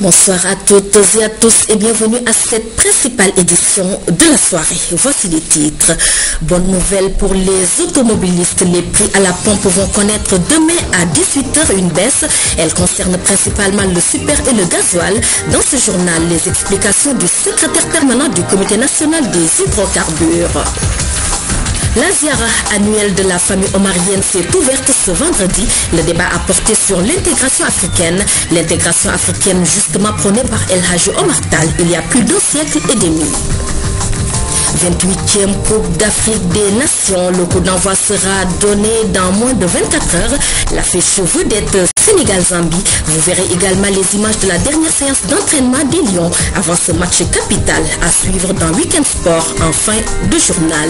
Bonsoir à toutes et à tous et bienvenue à cette principale édition de la soirée. Voici les titres. Bonne nouvelle pour les automobilistes. Les prix à la pompe vont connaître demain à 18h une baisse. Elle concerne principalement le super et le gasoil. Dans ce journal, les explications du secrétaire permanent du Comité national des hydrocarbures. La ziara annuelle de la famille omarienne s'est ouverte ce vendredi. Le débat a porté sur l'intégration africaine. L'intégration africaine justement prônée par El Hadji Omar Tall il y a plus d'un siècle et demi. 28e Coupe d'Afrique des Nations. Le coup d'envoi sera donné dans moins de 24 heures. L'affiche vedette Sénégal-Zambie. Vous verrez également les images de la dernière séance d'entraînement des Lions avant ce match capital à suivre dans Week-end Sport en fin de journal.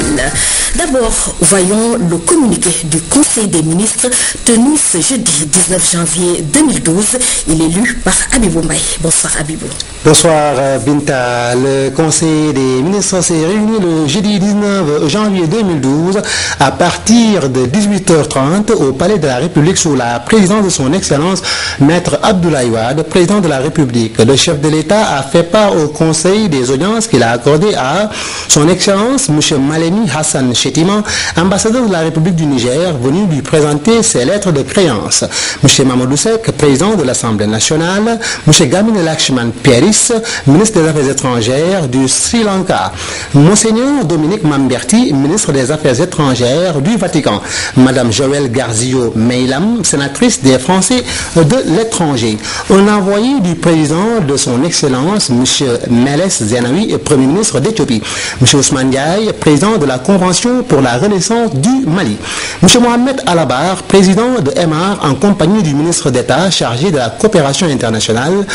D'abord, voyons le communiqué du Conseil des ministres tenu ce jeudi 19 janvier 2012. Il est lu par Abibou Mbaye. Bonsoir Abibou. Bonsoir Binta. Le Conseil des ministres s'est réuni le jeudi 19 janvier 2012 à partir de 18h30 au Palais de la République sous la présidence de son Excellence Maître Abdoulaye Wade, président de la République. Le chef de l'État a fait part au Conseil des audiences qu'il a accordé à son Excellence M. Malemi Hassan Chetima, ambassadeur de la République du Niger, venu lui présenter ses lettres de créance. M. Mamadou Seck, président de l'Assemblée nationale, M. Gamine Lakshman Pieris, ministre des Affaires étrangères du Sri Lanka, Monseigneur Dominique Mamberti, ministre des Affaires étrangères du Vatican, Madame Joëlle Garzio Meilam, sénatrice des Français de l'étranger, un envoyé du président de son Excellence, M. Meles Zenawi, Premier ministre d'Éthiopie, M. Ousmane Diaye, président de la Convention pour la Renaissance du Mali, M. Mohamed Alabar, président de MR en compagnie du ministre d'État chargé de la coopération internationale,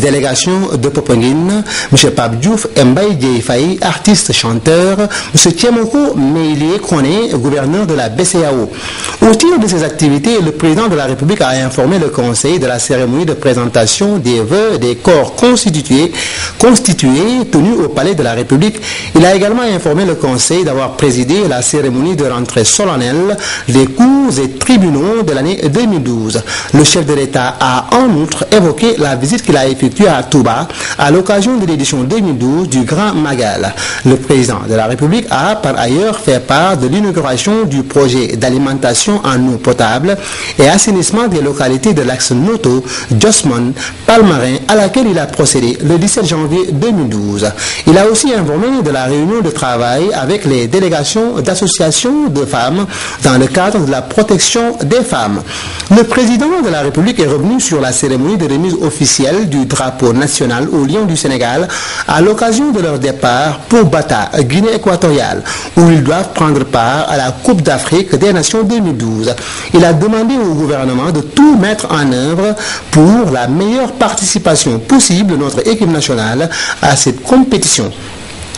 délégation de Popenguine, M. Pape Diouf Mbaye Dieye, artiste chanteur, M. Tiemoko Meïlie Kone, gouverneur de la BCAO. Au titre de ces activités, le président de la République a informé le Conseil de la cérémonie de présentation des vœux des corps constitués tenus au Palais de la République. Il a également informé le Conseil d'avoir présidé la cérémonie de rentrée solennelle des cours et tribunaux de l'année 2012. Le chef de l'État a en outre évoqué la visite qu'il a effectuée à Touba à l'occasion de l'édition 2012 du Grand Magal. Le président de la République a par ailleurs fait part de l'inauguration du projet d'alimentation en eau potable et assainissement des localités de l'axe Noto, Josmon, Palmarin, à laquelle il a procédé le 17 janvier 2012. Il a aussi informé de la réunion de travail avec les délégations d'associations de femmes dans le cadre de la protection des femmes. Le président de la République est revenu sur la cérémonie de remise officielle du drapeau national aux Lions du Sénégal à l'occasion de leur départ pour Bata, Guinée équatoriale, où ils doivent prendre part à la Coupe d'Afrique des Nations 2012. Il a demandé au gouvernement de tout mettre en œuvre pour la meilleure participation possible de notre équipe nationale à cette compétition.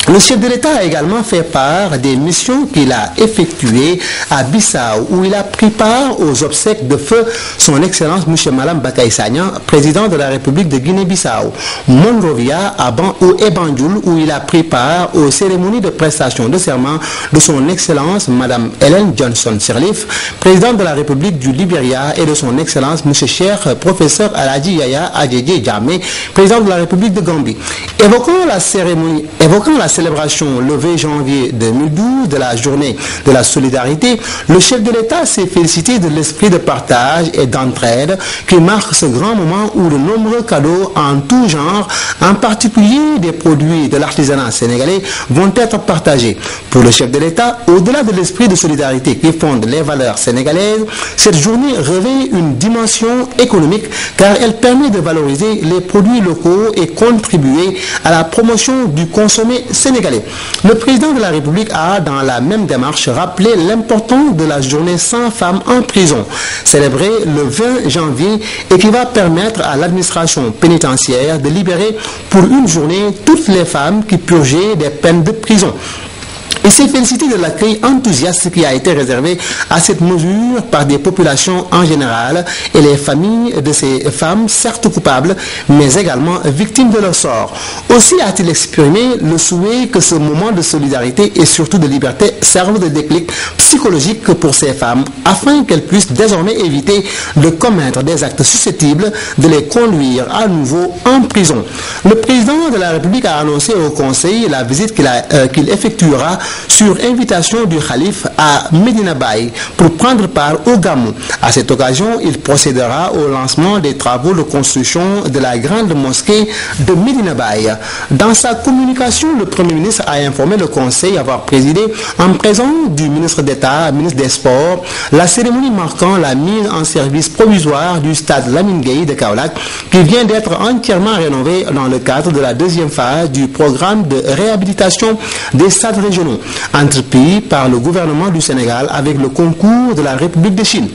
Le chef de l'État a également fait part des missions qu'il a effectuées à Bissau, où il a pris part aux obsèques de feu son Excellence M. Malam Bakay Sagnan, président de la République de Guinée-Bissau, Monrovia et Banjul, où il a pris part aux cérémonies de prestation de serment de son Excellence Mme Ellen Johnson Sirleaf, présidente de la République du Libéria, et de son Excellence M. Cheikh Professeur Aladji Yaya Adjedje Djamé, président de la République de Gambie. Évoquant la célébration le 20 janvier 2012 de la journée de la solidarité, le chef de l'État s'est félicité de l'esprit de partage et d'entraide qui marque ce grand moment où de nombreux cadeaux en tout genre, en particulier des produits de l'artisanat sénégalais, vont être partagés. Pour le chef de l'État, au-delà de l'esprit de solidarité qui fonde les valeurs sénégalaises, cette journée revêt une dimension économique car elle permet de valoriser les produits locaux et contribuer à la promotion du consommé sénégalais. Le président de la République a, dans la même démarche, rappelé l'importance de la journée sans femmes en prison, célébrée le 20 janvier et qui va permettre à l'administration pénitentiaire de libérer pour une journée toutes les femmes qui purgeaient des peines de prison. et s'est félicité de l'accueil enthousiaste qui a été réservé à cette mesure par des populations en général et les familles de ces femmes, certes coupables, mais également victimes de leur sort. Aussi a-t-il exprimé le souhait que ce moment de solidarité et surtout de liberté serve de déclic psychologique pour ces femmes afin qu'elles puissent désormais éviter de commettre des actes susceptibles de les conduire à nouveau en prison. Le président de la République a annoncé au Conseil la visite qu'il effectuera sur invitation du Khalif à Medina Baye pour prendre part au Gamou. À cette occasion, il procédera au lancement des travaux de construction de la grande mosquée de Medina Baye. Dans sa communication, le Premier ministre a informé le Conseil avoir présidé en présence du ministre d'État, ministre des Sports, la cérémonie marquant la mise en service provisoire du stade Lamine Gueye de Kaolack qui vient d'être entièrement rénové dans le cadre de la deuxième phase du programme de réhabilitation des stades régionaux entrepris par le gouvernement du Sénégal avec le concours de la République de Chine.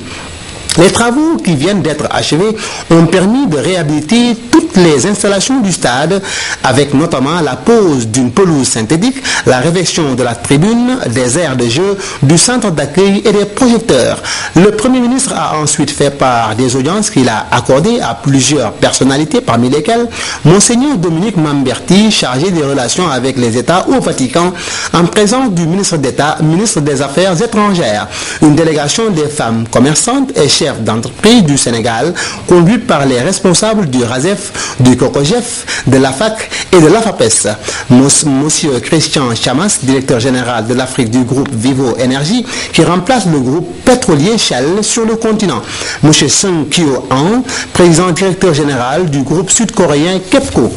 Les travaux qui viennent d'être achevés ont permis de réhabiliter toutes les installations du stade, avec notamment la pose d'une pelouse synthétique, la réfection de la tribune, des aires de jeu, du centre d'accueil et des projecteurs. Le Premier ministre a ensuite fait part des audiences qu'il a accordées à plusieurs personnalités, parmi lesquelles Monseigneur Dominique Mamberti, chargé des relations avec les États au Vatican, en présence du ministre d'État, ministre des Affaires étrangères, une délégation des femmes commerçantes et chefs d'entreprise du Sénégal, conduite par les responsables du RASEF, du COCOGEF, de l'AFAC et de l'AFAPES. Monsieur Christian Chamas, directeur général de l'Afrique du groupe Vivo Énergie, qui remplace le groupe pétrolier Shell sur le continent. Monsieur Sung Kyo-an, président directeur général du groupe sud-coréen KEPCO.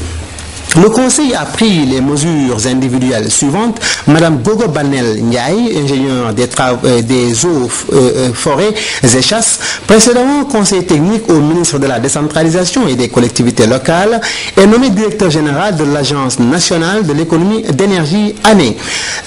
Le Conseil a pris les mesures individuelles suivantes. Madame Gogo Banel Ndiaye, ingénieure des eaux, forêts et chasses, précédemment conseiller technique au ministre de la décentralisation et des collectivités locales, est nommé directeur général de l'Agence nationale de l'économie d'énergie ANE.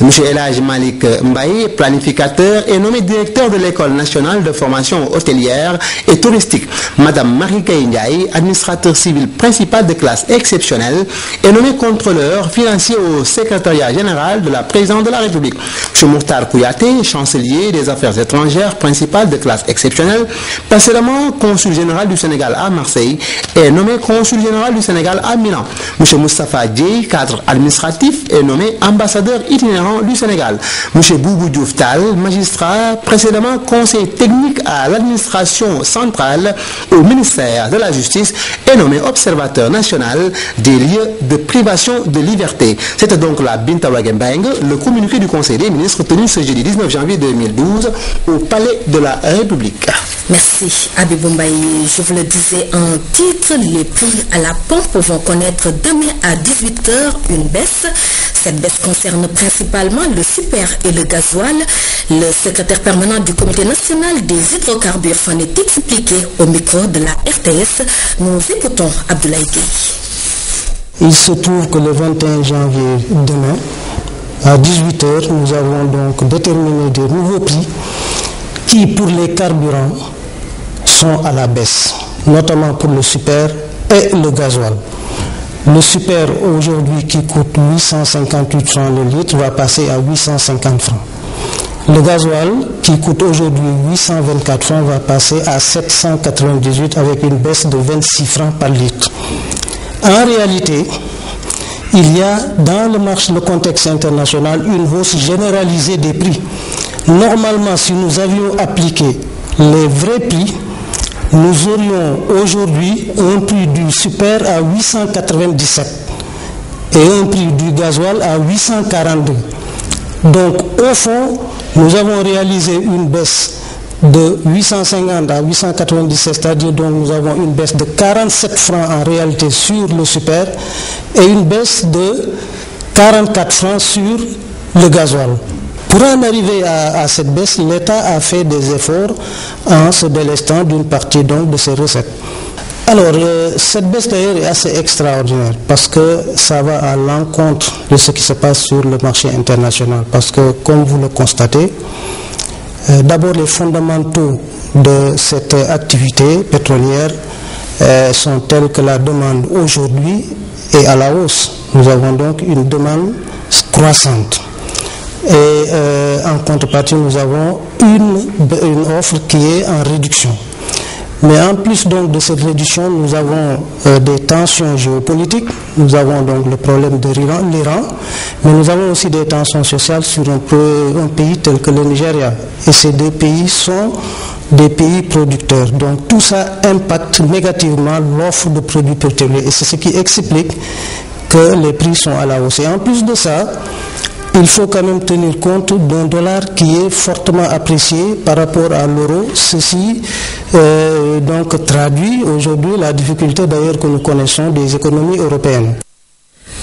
M. Elhaj Malik Mbaye, planificateur, est nommé directeur de l'École nationale de formation hôtelière et touristique. Madame Marika Ndiaye, administrateur civil principal de classe exceptionnelle, est nommé contrôleur financier au secrétariat général de la présidence de la République. M. Mourtar Kouyaté, chancelier des affaires étrangères principal de classe exceptionnelle, précédemment consul général du Sénégal à Marseille, est nommé consul général du Sénégal à Milan. M. Moustapha Dieye, cadre administratif, est nommé ambassadeur itinérant du Sénégal. M. Boubou Diouf Tall, magistrat, précédemment conseiller technique à l'administration centrale au ministère de la Justice, est nommé observateur national des lieux de privation de liberté. C'était donc la Binta Wagenbang, le communiqué du Conseil des ministres tenu ce jeudi 19 janvier 2012 au Palais de la République. Merci Abibou Mbaye. Je vous le disais en titre, les prix à la pompe vont connaître demain à 18h une baisse. Cette baisse concerne principalement le super et le gasoil. Le secrétaire permanent du Comité national des hydrocarbures s'en est expliqué au micro de la RTS. Nous écoutons Abdoulaye Gueye. Il se trouve que le 21 janvier demain, à 18h, nous avons donc déterminé des nouveaux prix qui, pour les carburants, sont à la baisse, notamment pour le super et le gasoil. Le super, aujourd'hui, qui coûte 858 francs le litre, va passer à 850 francs. Le gasoil, qui coûte aujourd'hui 824 francs, va passer à 798 avec une baisse de 26 francs par litre. En réalité, il y a dans le contexte international une hausse généralisée des prix. Normalement, si nous avions appliqué les vrais prix, nous aurions aujourd'hui un prix du super à 897 et un prix du gasoil à 842. Donc, au fond, nous avons réalisé une baisse de 850 à 897, c'est-à-dire donc nous avons une baisse de 47 francs en réalité sur le super et une baisse de 44 francs sur le gasoil. Pour en arriver à cette baisse, l'État a fait des efforts en se délestant d'une partie donc de ses recettes. Alors, cette baisse d'ailleurs est assez extraordinaire parce que ça va à l'encontre de ce qui se passe sur le marché international. Parce que, comme vous le constatez, d'abord les fondamentaux de cette activité pétrolière sont tels que la demande aujourd'hui est à la hausse. Nous avons donc une demande croissante. Et en contrepartie, nous avons une offre qui est en réduction. Mais en plus donc de cette réduction, nous avons des tensions géopolitiques, nous avons donc le problème de l'Iran, mais nous avons aussi des tensions sociales sur un pays tel que le Nigeria. Et ces deux pays sont des pays producteurs. Donc tout ça impacte négativement l'offre de produits pétroliers. Et c'est ce qui explique que les prix sont à la hausse. Et en plus de ça, il faut quand même tenir compte d'un dollar qui est fortement apprécié par rapport à l'euro. Ceci donc traduit aujourd'hui la difficulté d'ailleurs que nous connaissons des économies européennes.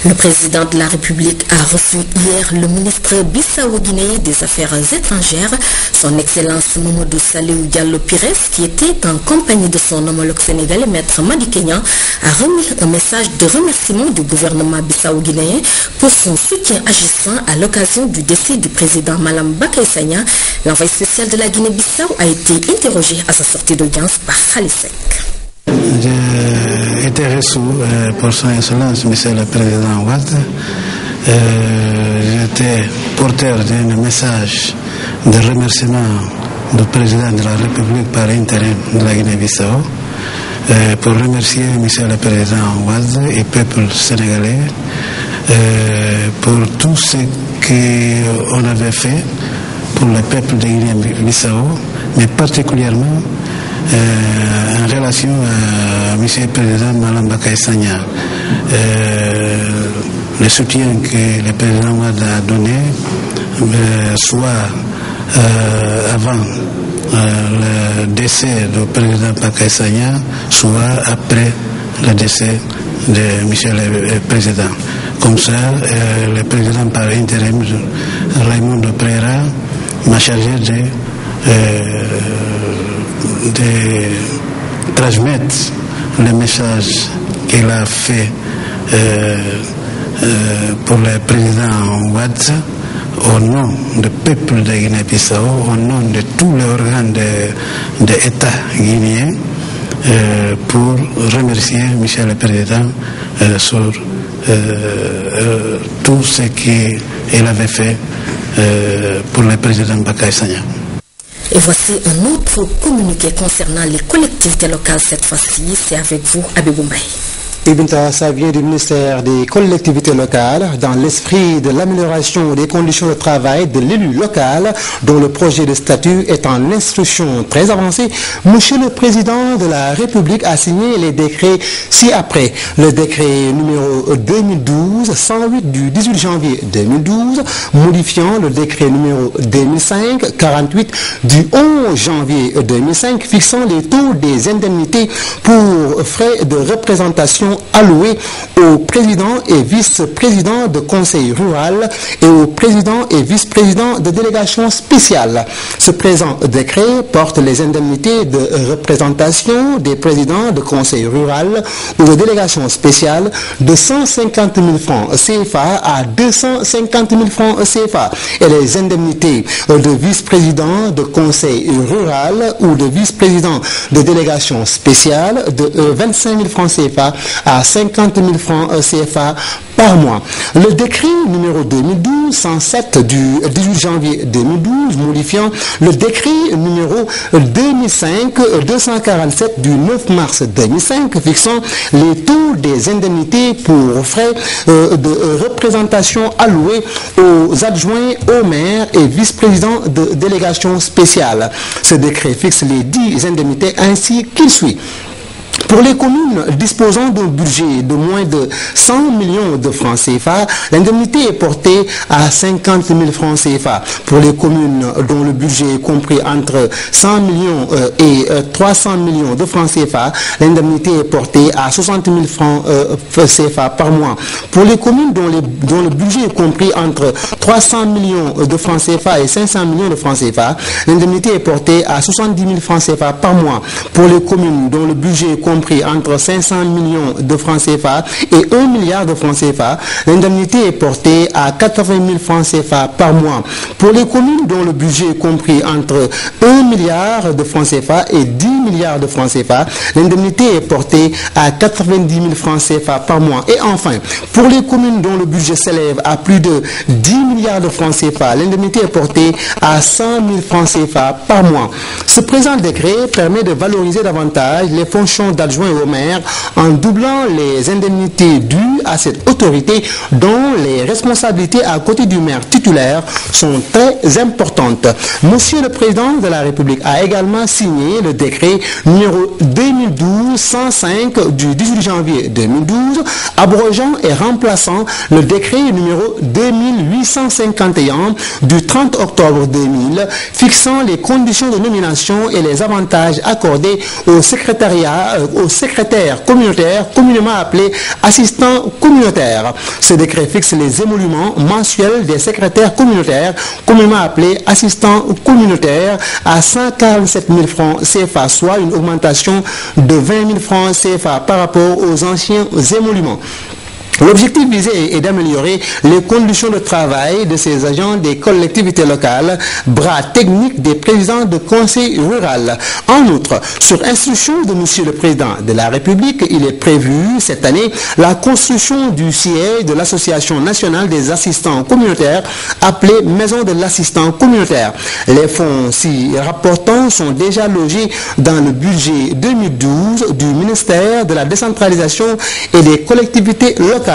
Le président de la République a reçu hier le ministre bissau-guinéen des Affaires étrangères, son Excellence Mamadou Salihou Diallo Pires, qui était en compagnie de son homologue sénégalais, Maître Madi Kenya, a remis un message de remerciement du gouvernement bissau-guinéen pour son soutien agissant à l'occasion du décès du président Malam Bakay Sagna. L'envoyé spécial de la Guinée-Bissau a été interrogé à sa sortie d'audience par Khalisek. J'ai été reçu pour son excellence, monsieur le président Wade. J'étais porteur d'un message de remerciement du président de la République par intérim de la Guinée-Bissau pour remercier monsieur le président Wade et le peuple sénégalais pour tout ce qu'on avait fait pour le peuple de Guinée-Bissau, mais particulièrement en relation à M. le Président Malam Bakay Sagna. Le soutien que le président Wade a donné, soit avant le décès du président Bakay Sagna, soit après le décès de M. le Président. Comme ça, le président par intérim, Raymond Pereira, m'a chargé de transmettre le message qu'il a fait pour le président Wade au nom du peuple de Guinée-Bissau, au nom de tous les organes de l'État guinéen, pour remercier Michel le Président sur tout ce qu'il avait fait pour le président Bakay Sagna. Et voici un autre communiqué concernant les collectivités locales cette fois-ci. C'est avec vous, Abibou Mbaye. Ibinta, ça vient du ministère des collectivités locales dans l'esprit de l'amélioration des conditions de travail de l'élu local dont le projet de statut est en instruction très avancée. Monsieur le Président de la République a signé les décrets ci-après. Le décret numéro 2012-108 du 18 janvier 2012 modifiant le décret numéro 2005-48 du 11 janvier 2005 fixant les taux des indemnités pour frais de représentation alloués aux présidents et vice-présidents de conseil rural et aux présidents et vice-présidents de délégations spéciales. Ce présent décret porte les indemnités de représentation des présidents de conseil rural ou de délégations spéciales de 150 000 francs CFA à 250 000 francs CFA et les indemnités de vice-président de conseil rural ou de vice-président de délégation spéciale de 25 000 francs CFA à 50 000 francs CFA par mois. Le décret numéro 2012-107 du 18 janvier 2012 modifiant le décret numéro 2005-247 du 9 mars 2005 fixant les taux des indemnités pour frais de représentation alloués aux adjoints, aux maires et vice-présidents de délégations spéciales. Ce décret fixe les 10 indemnités ainsi qu'il suit. Pour les communes disposant d'un budget de moins de 100 millions de francs CFA, l'indemnité est portée à 50 000 francs CFA. Pour les communes dont le budget est compris entre 100 millions et 300 millions de francs CFA, l'indemnité est portée à 60 000 francs CFA par mois. Pour les communes dont le budget est compris entre 300 millions de francs CFA et 500 millions de francs CFA, l'indemnité est portée à 70 000 francs CFA par mois. Pour les communes dont le budget est compris entre 500 millions de francs CFA et 1 milliard de francs CFA, l'indemnité est portée à 80 000 francs CFA par mois. Pour les communes dont le budget est compris entre 1 milliard de francs CFA et 10 milliards de francs CFA, l'indemnité est portée à 90 000 francs CFA par mois. Et enfin, pour les communes dont le budget s'élève à plus de 10 milliards de francs CFA, l'indemnité est portée à 100 000 francs CFA par mois. Ce présent décret permet de valoriser davantage les fonctions d'adjoint au maire en doublant les indemnités dues à cette autorité dont les responsabilités à côté du maire titulaire sont très importantes. Monsieur le Président de la République a également signé le décret numéro 2012-105 du 18 janvier 2012, abrogeant et remplaçant le décret numéro 2851 du 30 octobre 2000, fixant les conditions de nomination et les avantages accordés aux secrétaires communautaires, communément appelés assistants communautaires. Ce décret fixe les émoluments mensuels des secrétaires communautaires, communément appelés assistants communautaires, à 147 000 francs CFA, soit une augmentation de 20 000 francs CFA par rapport aux anciens émoluments. L'objectif visé est d'améliorer les conditions de travail de ces agents des collectivités locales, bras techniques des présidents de conseil rural. En outre, sur instruction de Monsieur le Président de la République, il est prévu cette année la construction du siège de l'Association nationale des assistants communautaires, appelée Maison de l'assistant communautaire. Les fonds s'y rapportant sont déjà logés dans le budget 2012 du ministère de la décentralisation et des collectivités locales.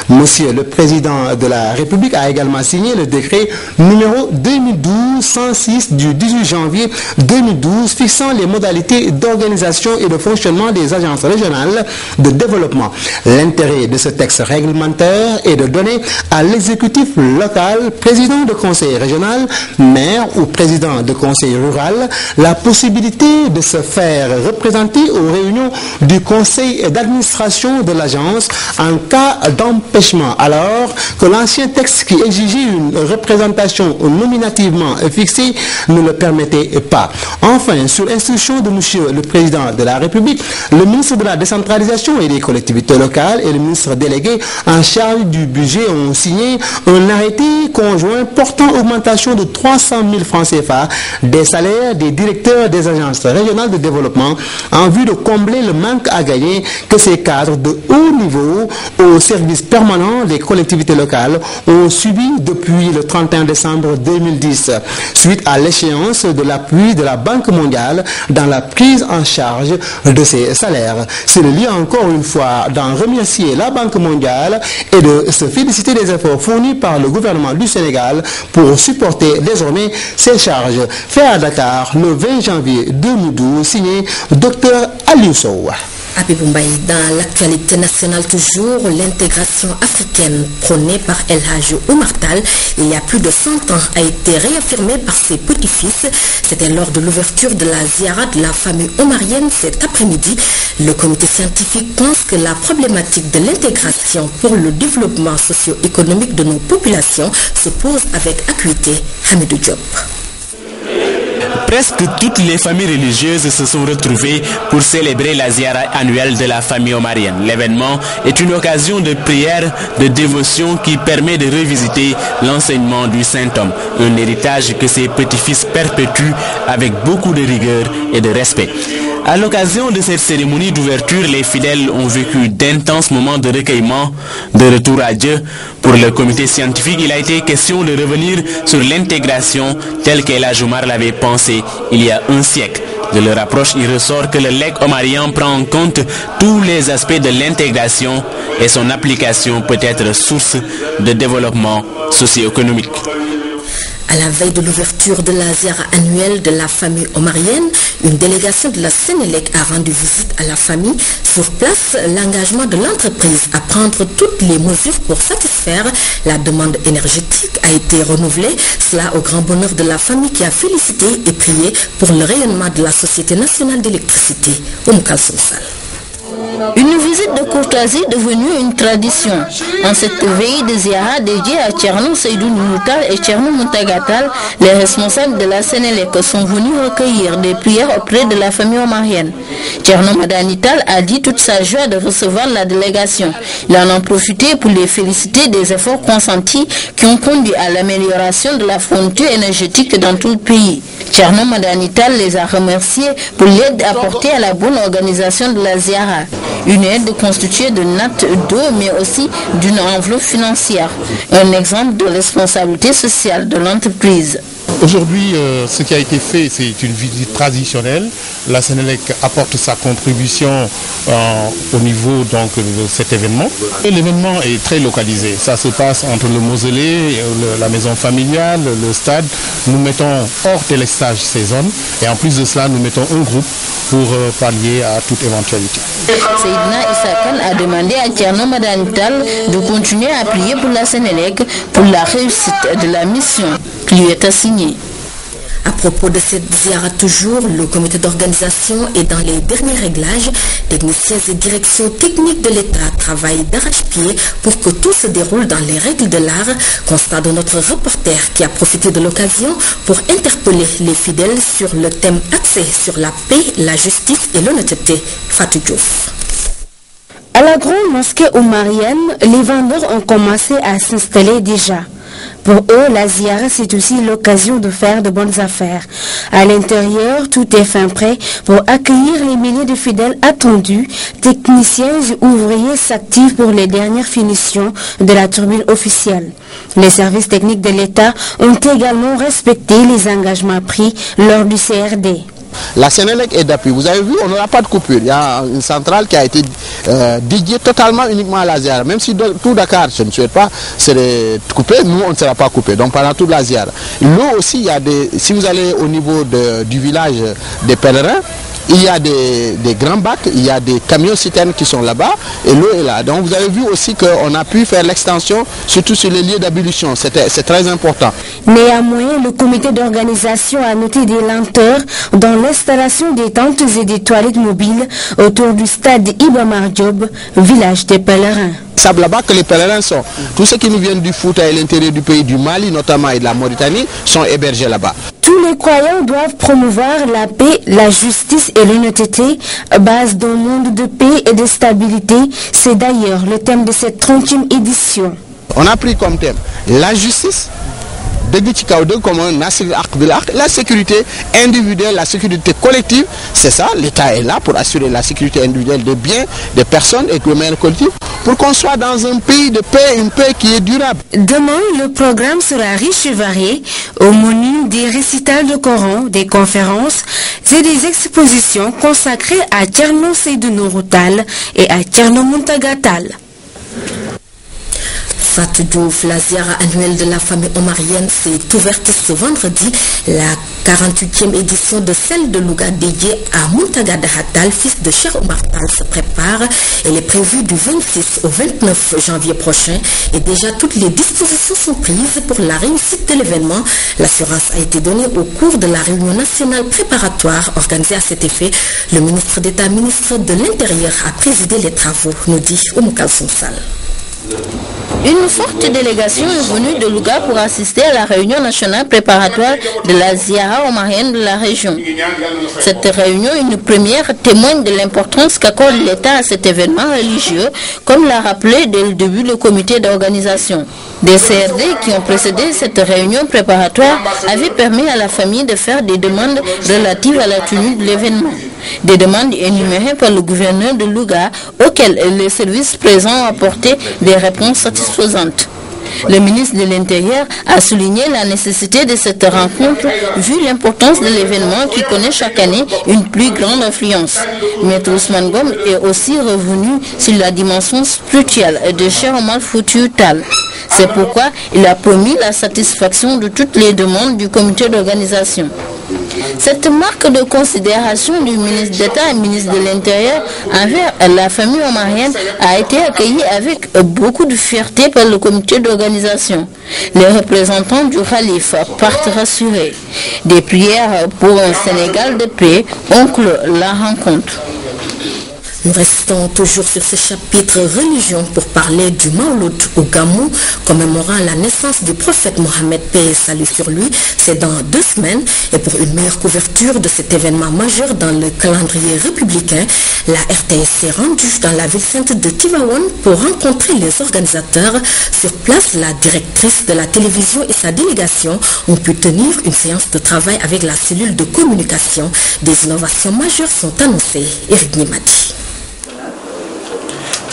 Monsieur le Président de la République a également signé le décret numéro 2012-106 du 18 janvier 2012 fixant les modalités d'organisation et de fonctionnement des agences régionales de développement. L'intérêt de ce texte réglementaire est de donner à l'exécutif local, président de conseil régional, maire ou président de conseil rural, la possibilité de se faire représenter aux réunions du conseil d'administration de l'agence en cas d'empêchement, alors que l'ancien texte qui exigeait une représentation nominativement fixée ne le permettait pas. Enfin, sur instruction de Monsieur le Président de la République, le ministre de la décentralisation et des collectivités locales et le ministre délégué en charge du budget ont signé un arrêté conjoint portant augmentation de 300 000 francs CFA des salaires des directeurs des agences régionales de développement en vue de combler le manque à gagner que ces cadres de haut niveau au service permanent des collectivités locales ont subi depuis le 31 décembre 2010, suite à l'échéance de l'appui de la Banque mondiale dans la prise en charge de ces salaires. C'est le lieu encore une fois d'en remercier la Banque mondiale et de se féliciter des efforts fournis par le gouvernement du Sénégal pour supporter désormais ces charges. Fait à Dakar le 20 janvier 2012, signé Dr Aliou Sow. Habib Mbaye, dans l'actualité nationale toujours, l'intégration africaine prônée par El Hadj Oumar Tall il y a plus de 100 ans a été réaffirmée par ses petits-fils. C'était lors de l'ouverture de la ziara de la famille omarienne cet après-midi. Le comité scientifique pense que la problématique de l'intégration pour le développement socio-économique de nos populations se pose avec acuité. Hamidou Diop. Presque toutes les familles religieuses se sont retrouvées pour célébrer la ziara annuelle de la famille omarienne. L'événement est une occasion de prière, de dévotion qui permet de revisiter l'enseignement du Saint-Homme, un héritage que ses petits-fils perpétuent avec beaucoup de rigueur et de respect. À l'occasion de cette cérémonie d'ouverture, les fidèles ont vécu d'intenses moments de recueillement, de retour à Dieu. Pour le comité scientifique, il a été question de revenir sur l'intégration telle qu'El Hadj Oumar l'avait pensée il y a un siècle. De leur approche, il ressort que le legs omarien prend en compte tous les aspects de l'intégration et son application peut être source de développement socio-économique. À la veille de l'ouverture de la ziara annuelle de la famille omarienne, une délégation de la Sénélec a rendu visite à la famille. Sur place, l'engagement de l'entreprise à prendre toutes les mesures pour satisfaire la demande énergétique a été renouvelé. Cela au grand bonheur de la famille qui a félicité et prié pour le rayonnement de la Société nationale d'électricité. Kalsoum Sall. Une visite de courtoisie devenue une tradition. En cette veille de ziara dédiée à Thierno Seydou Nourou-Tall et Thierno Mountaga Tall, les responsables de la Sénélec sont venus recueillir des prières auprès de la famille omarienne. Thierno Madani Tall a dit toute sa joie de recevoir la délégation. Il en a profité pour les féliciter des efforts consentis qui ont conduit à l'amélioration de la fourniture énergétique dans tout le pays. Thierno Madani Tall les a remerciés pour l'aide apportée à la bonne organisation de la ziara. Une aide constituée de nattes d'eau mais aussi d'une enveloppe financière. Un exemple de responsabilité sociale de l'entreprise. Aujourd'hui, ce qui a été fait, c'est une visite traditionnelle. La Sénélec apporte sa contribution au niveau donc, de cet événement. L'événement est très localisé. Ça se passe entre le mausolée, la maison familiale, le stade. Nous mettons hors délestage ces zones et en plus de cela, nous mettons un groupe pour pallier à toute éventualité. Seydina Issa Kane a demandé à Thierno Madani Tall de continuer à prier pour la Sénélec pour la réussite de la mission qui lui est assignée. À propos de cette ziara toujours, le comité d'organisation est dans les derniers réglages. Techniciens et directions techniques de l'État travaillent d'arrache-pied pour que tout se déroule dans les règles de l'art. Constat de notre reporter qui a profité de l'occasion pour interpeller les fidèles sur le thème axé sur la paix, la justice et l'honnêteté. Fatou Diouf. À la grande mosquée omarienne, les vendeurs ont commencé à s'installer déjà. Pour eux, la ziara, c'est aussi l'occasion de faire de bonnes affaires. À l'intérieur, tout est fin prêt pour accueillir les milliers de fidèles attendus. Techniciens et ouvriers s'activent pour les dernières finitions de la turbine officielle. Les services techniques de l'État ont également respecté les engagements pris lors du CRD. La Sénélec est d'appui. Vous avez vu, on n'aura pas de coupure. Il y a une centrale qui a été dédiée totalement uniquement à la ziara. Même si tout Dakar, je ne souhaite pas, serait coupé, nous, on ne sera pas coupé. Donc pendant toute la ziara. L'eau aussi, il y a si vous allez au niveau du village des pèlerins, il y a des grands bacs, il y a des camions-citernes qui sont là-bas et l'eau est là. Donc vous avez vu aussi qu'on a pu faire l'extension, surtout sur les lieux d'ablution. C'est très important. Néanmoins, le comité d'organisation a noté des lenteurs dans l'installation des tentes et des toilettes mobiles autour du stade Iba Mar Diop, village des pèlerins. C'est là-bas que les pèlerins sont. Tous ceux qui nous viennent du Fouta et l'intérieur du pays, du Mali notamment et de la Mauritanie, sont hébergés là-bas. Tous les croyants doivent promouvoir la paix, la justice et l'honnêteté, base d'un monde de paix et de stabilité. C'est d'ailleurs le thème de cette 30e édition. On a pris comme thème la justice, la sécurité individuelle, la sécurité collective. C'est ça, l'État est là pour assurer la sécurité individuelle des biens, des personnes et le meilleur collectif, pour qu'on soit dans un pays de paix, une paix qui est durable. Demain, le programme sera riche et varié, au menu des récitals de Coran, des conférences et des expositions consacrées à Thierno Seydou Nourou-Tall et à Thierno Mountaga Tall. Fatou Diouf, la ziara annuelle de la famille omarienne s'est ouverte ce vendredi. La 48e édition de celle de Louga dédiée à Mountaga Tall, fils de Cheikh Omar Tall, se prépare. Elle est prévue du 26 au 29 janvier prochain et déjà toutes les dispositions sont prises pour la réussite de l'événement. L'assurance a été donnée au cours de la réunion nationale préparatoire organisée à cet effet. Le ministre d'État, ministre de l'Intérieur, a présidé les travaux, nous dit Oumouka Sonsal. Une forte délégation est venue de Louga pour assister à la réunion nationale préparatoire de la ziara omarienne de la région. Cette réunion, une première, témoigne de l'importance qu'accorde l'État à cet événement religieux, comme l'a rappelé dès le début le comité d'organisation. Des CRD qui ont précédé cette réunion préparatoire avaient permis à la famille de faire des demandes relatives à la tenue de l'événement. Des demandes énumérées par le gouverneur de Louga, auxquelles les services présents ont apporté des réponses satisfaisantes. Le ministre de l'Intérieur a souligné la nécessité de cette rencontre vu l'importance de l'événement qui connaît chaque année une plus grande influence. Maître Ousmane Gom est aussi revenu sur la dimension spirituelle de Cheikh Omar Foutiyou Tall. C'est pourquoi il a promis la satisfaction de toutes les demandes du comité d'organisation. Cette marque de considération du ministre d'État et ministre de l'Intérieur envers la famille omarienne a été accueillie avec beaucoup de fierté par le comité d'organisation. Les représentants du Khalif partent rassurés. Des prières pour un Sénégal de paix ont clos la rencontre. Nous restons toujours sur ce chapitre religion pour parler du Mawlud ou Gamou, commémorant la naissance du prophète Mohammed, paix et salut sur lui. C'est dans 2 semaines. Et pour une meilleure couverture de cet événement majeur dans le calendrier républicain, la RTS s'est rendue dans la ville sainte de Tivaouane pour rencontrer les organisateurs. Sur place, la directrice de la télévision et sa délégation ont pu tenir une séance de travail avec la cellule de communication. Des innovations majeures sont annoncées. Eric Nimati.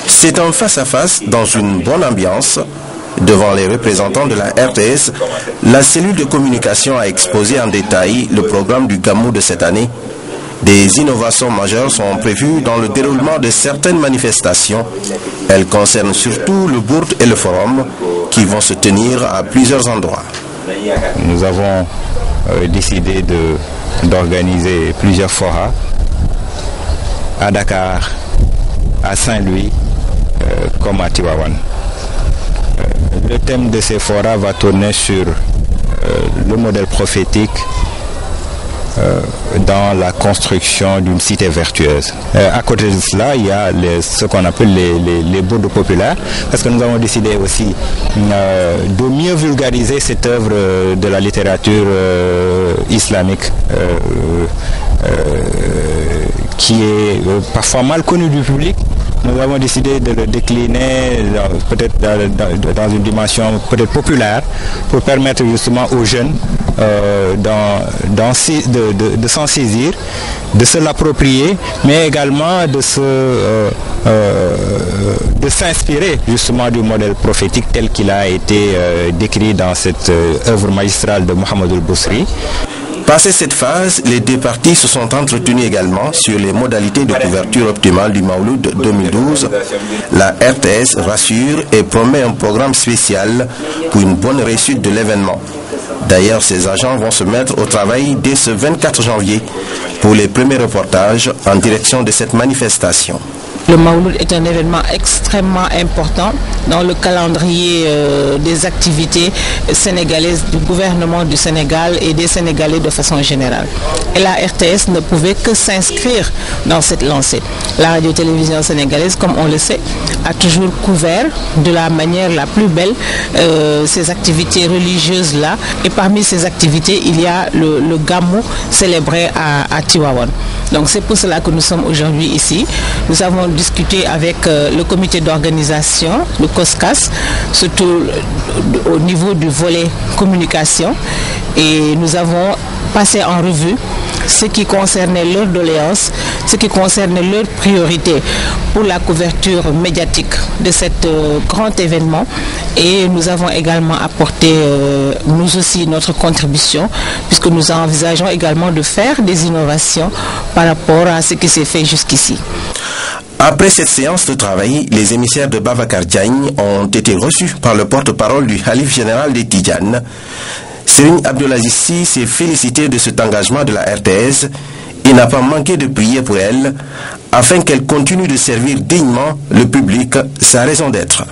C'est un face-à-face dans une bonne ambiance. Devant les représentants de la RTS, la cellule de communication a exposé en détail le programme du Gamou de cette année. Des innovations majeures sont prévues dans le déroulement de certaines manifestations. Elles concernent surtout le bourd et le forum qui vont se tenir à plusieurs endroits. Nous avons décidé d'organiser plusieurs forats à Dakar, à Saint-Louis, comme à Tivaouane. Le thème de ces forats va tourner sur le modèle prophétique dans la construction d'une cité vertueuse. À côté de cela, il y a ce qu'on appelle les bourdes populaires, parce que nous avons décidé aussi de mieux vulgariser cette œuvre de la littérature islamique qui est parfois mal connue du public. Nous avons décidé de le décliner peut-être dans une dimension peut-être populaire pour permettre justement aux jeunes de s'en saisir, de se l'approprier, mais également de s'inspirer justement du modèle prophétique tel qu'il a été décrit dans cette œuvre magistrale de Mohamed El-Bousri. Passé cette phase, les deux parties se sont entretenues également sur les modalités de couverture optimale du Mawlud 2012. La RTS rassure et promet un programme spécial pour une bonne réussite de l'événement. D'ailleurs, ces agents vont se mettre au travail dès ce 24 janvier pour les premiers reportages en direction de cette manifestation. Le Mawlud est un événement extrêmement important dans le calendrier des activités sénégalaises du gouvernement du Sénégal et des Sénégalais de façon générale. Et la RTS ne pouvait que s'inscrire dans cette lancée. La radio-télévision sénégalaise, comme on le sait, a toujours couvert de la manière la plus belle ces activités religieuses-là. Et parmi ces activités, il y a le Gamou célébré à Tivaouane. Donc c'est pour cela que nous sommes aujourd'hui ici. Nous avons discuté avec le comité d'organisation, le COSCAS, surtout au niveau du volet communication. Et nous avons passé en revue ce qui concernait leurs doléances, ce qui concernait leurs priorités pour la couverture médiatique de cet grand événement. Et nous avons également apporté, nous aussi, notre contribution, puisque nous envisageons également de faire des innovations par rapport à ce qui s'est fait jusqu'ici. Après cette séance de travail, les émissaires de Babacar Diagne ont été reçus par le porte-parole du Khalif général des Tidjanes. Serigne Abdelaziz Sy s'est félicité de cet engagement de la RTS. Il n'a pas manqué de prier pour elle afin qu'elle continue de servir dignement le public, sa raison d'être.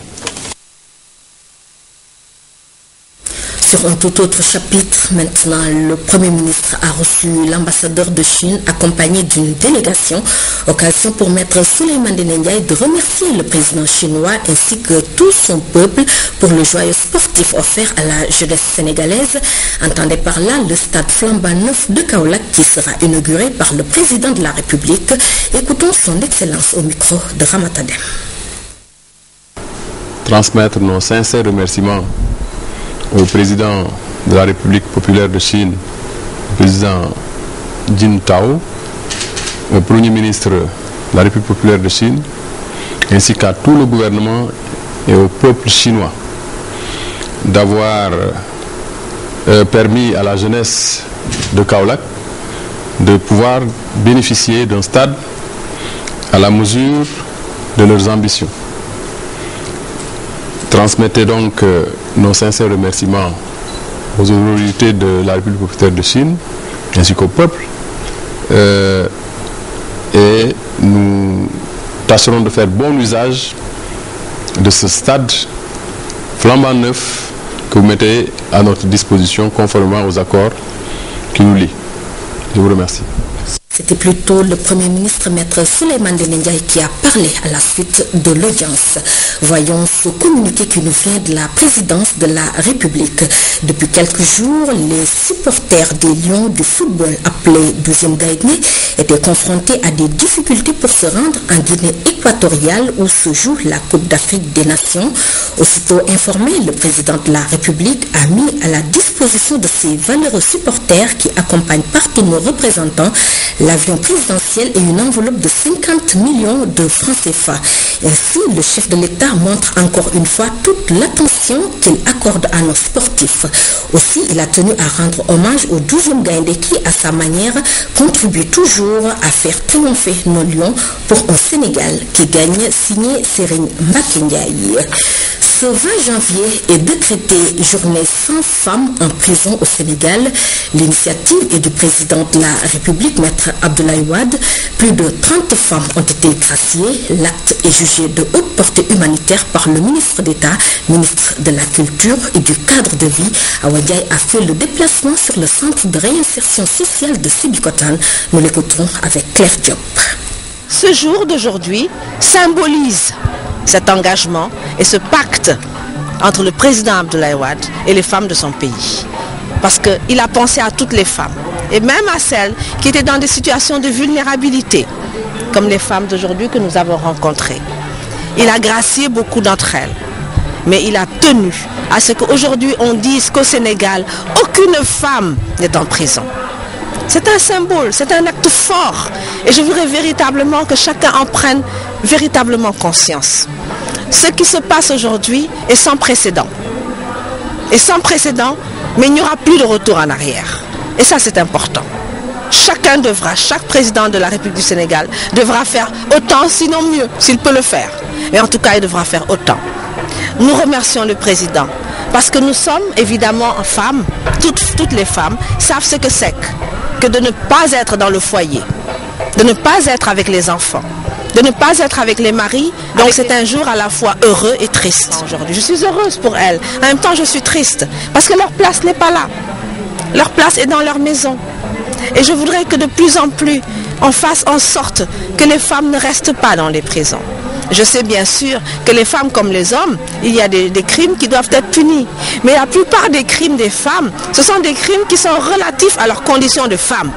Sur un tout autre chapitre, maintenant, le Premier ministre a reçu l'ambassadeur de Chine accompagné d'une délégation. Occasion pour Maître Souleymane Ndéné Ndiaye de remercier le président chinois ainsi que tout son peuple pour le joyeux sportif offert à la jeunesse sénégalaise. Entendez par là le stade flambant neuf de Kaolack qui sera inauguré par le président de la République. Écoutons son excellence au micro de Ramatadem. Transmettre nos sincères remerciements au président de la République populaire de Chine, le président Jintao, au Premier ministre de la République populaire de Chine, ainsi qu'à tout le gouvernement et au peuple chinois d'avoir permis à la jeunesse de Kaolack de pouvoir bénéficier d'un stade à la mesure de leurs ambitions. Transmettez donc nos sincères remerciements aux autorités de la République populaire de Chine ainsi qu'au peuple et nous tâcherons de faire bon usage de ce stade flambant neuf que vous mettez à notre disposition conformément aux accords qui nous lient. Je vous remercie. C'était plutôt le Premier ministre Maître Souleymane Ndéné Ndiaye qui a parlé à la suite de l'audience. Voyons ce communiqué qui nous vient de la présidence de la République. Depuis quelques jours, les supporters des Lions du football appelés 12e Gaïdné étaient confrontés à des difficultés pour se rendre en Guinée équatoriale où se joue la Coupe d'Afrique des Nations. Aussitôt informé, le président de la République a mis à la disposition de ces valeureux supporters qui accompagnent partout nos représentants l'avion présidentiel et une enveloppe de 50 millions de francs CFA. Ainsi, le chef de l'État montre encore une fois toute l'attention qu'il accorde à nos sportifs. Aussi, il a tenu à rendre hommage au 12e Gaïndé qui, à sa manière, contribue toujours à faire triompher nos lions pour un Sénégal qui gagne, signé Serigne Mbacké Ndiaye. Ce 20 janvier est décrété journée sans femmes en prison au Sénégal. L'initiative est du président de la République, Maître Abdoulaye Wade. Plus de 30 femmes ont été graciées. L'acte est jugé de haute portée humanitaire par le ministre d'État, ministre de la Culture et du cadre de vie. Awa Ndiaye a fait le déplacement sur le centre de réinsertion sociale de Sébikotane. Nous l'écouterons avec Claire Diop. Ce jour d'aujourd'hui symbolise cet engagement et ce pacte entre le président Abdoulaye Wade et les femmes de son pays. Parce qu'il a pensé à toutes les femmes, et même à celles qui étaient dans des situations de vulnérabilité, comme les femmes d'aujourd'hui que nous avons rencontrées. Il a gracié beaucoup d'entre elles, mais il a tenu à ce qu'aujourd'hui on dise qu'au Sénégal, aucune femme n'est en prison. C'est un symbole, c'est un acte fort. Et je voudrais véritablement que chacun en prenne véritablement conscience. Ce qui se passe aujourd'hui est sans précédent. Et sans précédent, mais il n'y aura plus de retour en arrière. Et ça, c'est important. Chacun devra, chaque président de la République du Sénégal devra faire autant, sinon mieux, s'il peut le faire. Et en tout cas, il devra faire autant. Nous remercions le président parce que nous sommes évidemment femmes, toutes les femmes savent ce que c'est que de ne pas être dans le foyer, de ne pas être avec les enfants, de ne pas être avec les maris. Donc c'est un jour à la fois heureux et triste aujourd'hui. Je suis heureuse pour elles, en même temps je suis triste parce que leur place n'est pas là. Leur place est dans leur maison. Et je voudrais que de plus en plus on fasse en sorte que les femmes ne restent pas dans les prisons. Je sais bien sûr que les femmes comme les hommes, il y a des crimes qui doivent être punis. Mais la plupart des crimes des femmes, ce sont des crimes qui sont relatifs à leur condition de femme.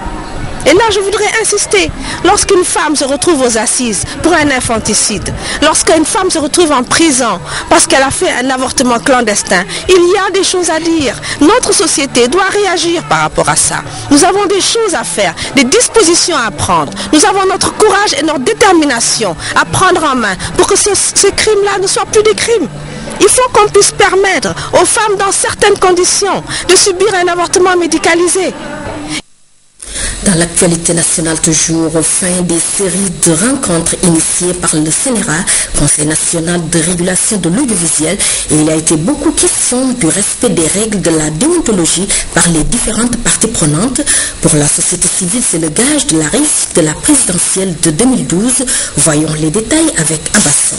Et là, je voudrais insister, lorsqu'une femme se retrouve aux assises pour un infanticide, lorsqu'une femme se retrouve en prison parce qu'elle a fait un avortement clandestin, il y a des choses à dire. Notre société doit réagir par rapport à ça. Nous avons des choses à faire, des dispositions à prendre. Nous avons notre courage et notre détermination à prendre en main pour que ces crimes-là ne soient plus des crimes. Il faut qu'on puisse permettre aux femmes dans certaines conditions de subir un avortement médicalisé. Dans l'actualité nationale toujours, fin des séries de rencontres initiées par le CNRA, Conseil national de régulation de l'audiovisuel, et il a été beaucoup question du respect des règles de la déontologie par les différentes parties prenantes. Pour la société civile, c'est le gage de la réussite de la présidentielle de 2012. Voyons les détails avec Abasso.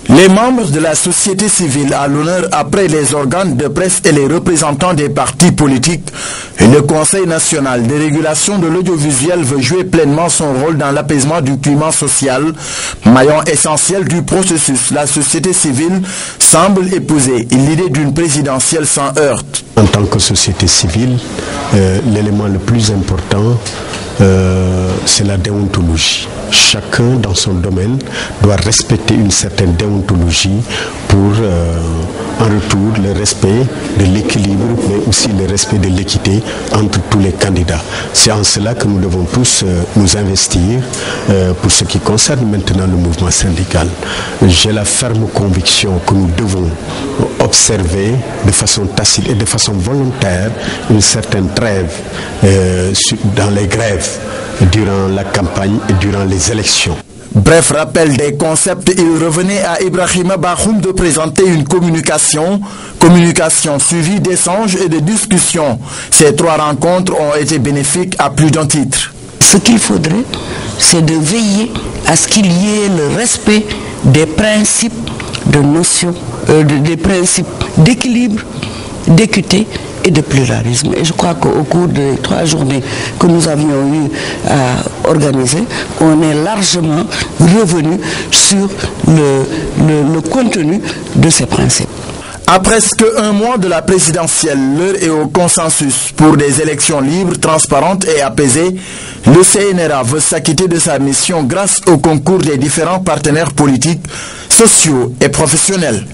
Les membres de la société civile à l'honneur après les organes de presse et les représentants des partis politiques. Et le Conseil national de régulation de l'audiovisuel veut jouer pleinement son rôle dans l'apaisement du climat social, maillon essentiel du processus. La société civile semble épouser l'idée d'une présidentielle sans heurts. En tant que société civile, l'élément le plus important, c'est la déontologie. Chacun dans son domaine doit respecter une certaine déontologie pour en retour le respect de l'équilibre mais aussi le respect de l'équité entre tous les candidats. C'est en cela que nous devons tous nous investir pour ce qui concerne maintenant le mouvement syndical. J'ai la ferme conviction que nous devons observer de façon tacite et de façon volontaire une certaine trêve dans les grèves durant la campagne et durant les élections. Bref rappel des concepts, il revenait à Ibrahima Bakhoum de présenter une communication suivie d'échanges et de discussions. Ces 3 rencontres ont été bénéfiques à plus d'un titre. Ce qu'il faudrait, c'est de veiller à ce qu'il y ait le respect des principes de notion, des principes d'équilibre, d'équité et de pluralisme. Et je crois qu'au cours des 3 journées que nous avions eu à organiser, on est largement revenu sur le contenu de ces principes. À presque un mois de la présidentielle, l'heure est au consensus pour des élections libres, transparentes et apaisées. Le CNRA veut s'acquitter de sa mission grâce au concours des différents partenaires politiques, sociaux et professionnels.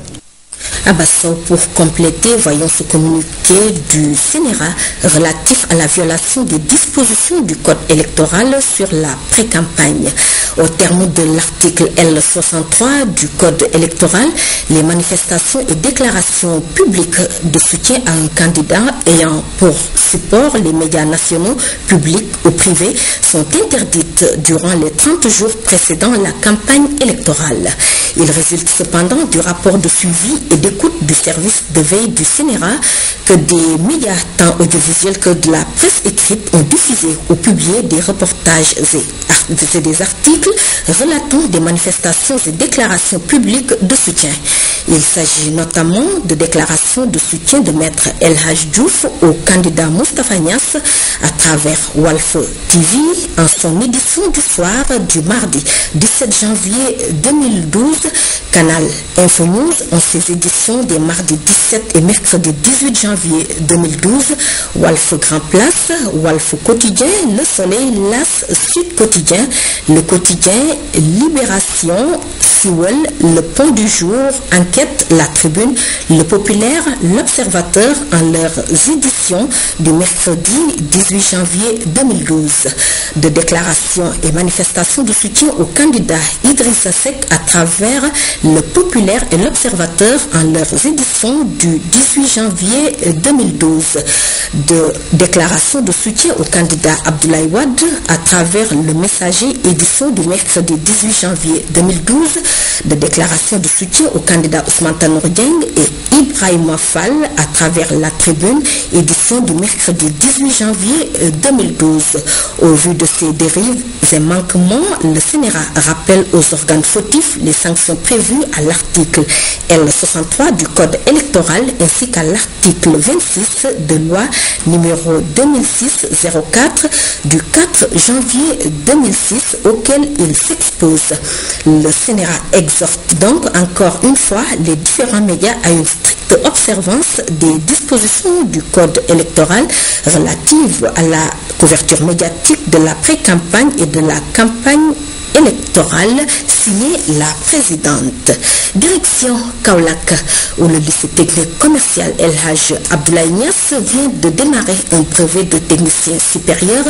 Abasso, pour compléter, voyons ce communiqué du CNRA relatif à la violation des dispositions du code électoral sur la pré-campagne. Au terme de l'article L63 du code électoral, les manifestations et déclarations publiques de soutien à un candidat ayant pour support les médias nationaux, publics ou privés sont interdites durant les 30 jours précédant la campagne électorale. Il résulte cependant du rapport de suivi et d'écoute du service de veille du CNRA que des médias tant audiovisuels que de la presse écrite ont diffusé ou publié des reportages et des articles relatant des manifestations et déclarations publiques de soutien. Il s'agit notamment de déclarations de soutien de Maître El Hadj Diouf au candidat Moustapha Niasse à travers Walf TV en son édition du soir du mardi 17 janvier 2012. Canal Info News en ses éditions des mardis 17 et mercredi 18 janvier 2012. Walf Grand Place, Walf Quotidien, Le Soleil, L'As, Sud Quotidien, Le Quotidien, Libération, Siwel, Le Pont du Jour, Enquête, La Tribune, Le Populaire, L'Observateur en leurs éditions du mercredi 18 janvier 2012. De déclarations et manifestations de soutien au candidat Idrissa Seck à travers Le Populaire et L'Observateur en leurs éditions du 18 janvier 2012. De déclarations de soutien au candidat Abdoulaye Wade à travers Le Messager, édition du mercredi 18 janvier 2012. De déclarations de soutien au candidat Ousmane Tanor Dieng et Ibrahima Fall à travers La Tribune, édition du mercredi 18 janvier 2012. Au vu de ces dérives et manquements, le CNRA rappelle aux organes fautifs les sanctions prévues à l'article L63 du Code électoral ainsi qu'à l'article 26 de loi numéro 2006-04 du 4 janvier 2006 auquel il s'expose. Le CNRA exhorte donc encore une fois les différents médias à une stricte observance des dispositions du Code électoral relatives à la couverture médiatique de la pré-campagne et de la campagne électorale, signée la présidente. Direction Kaolack, où le lycée technique commercial El Hadj Abdoulaye Niasse vient de démarrer un brevet de technicien supérieur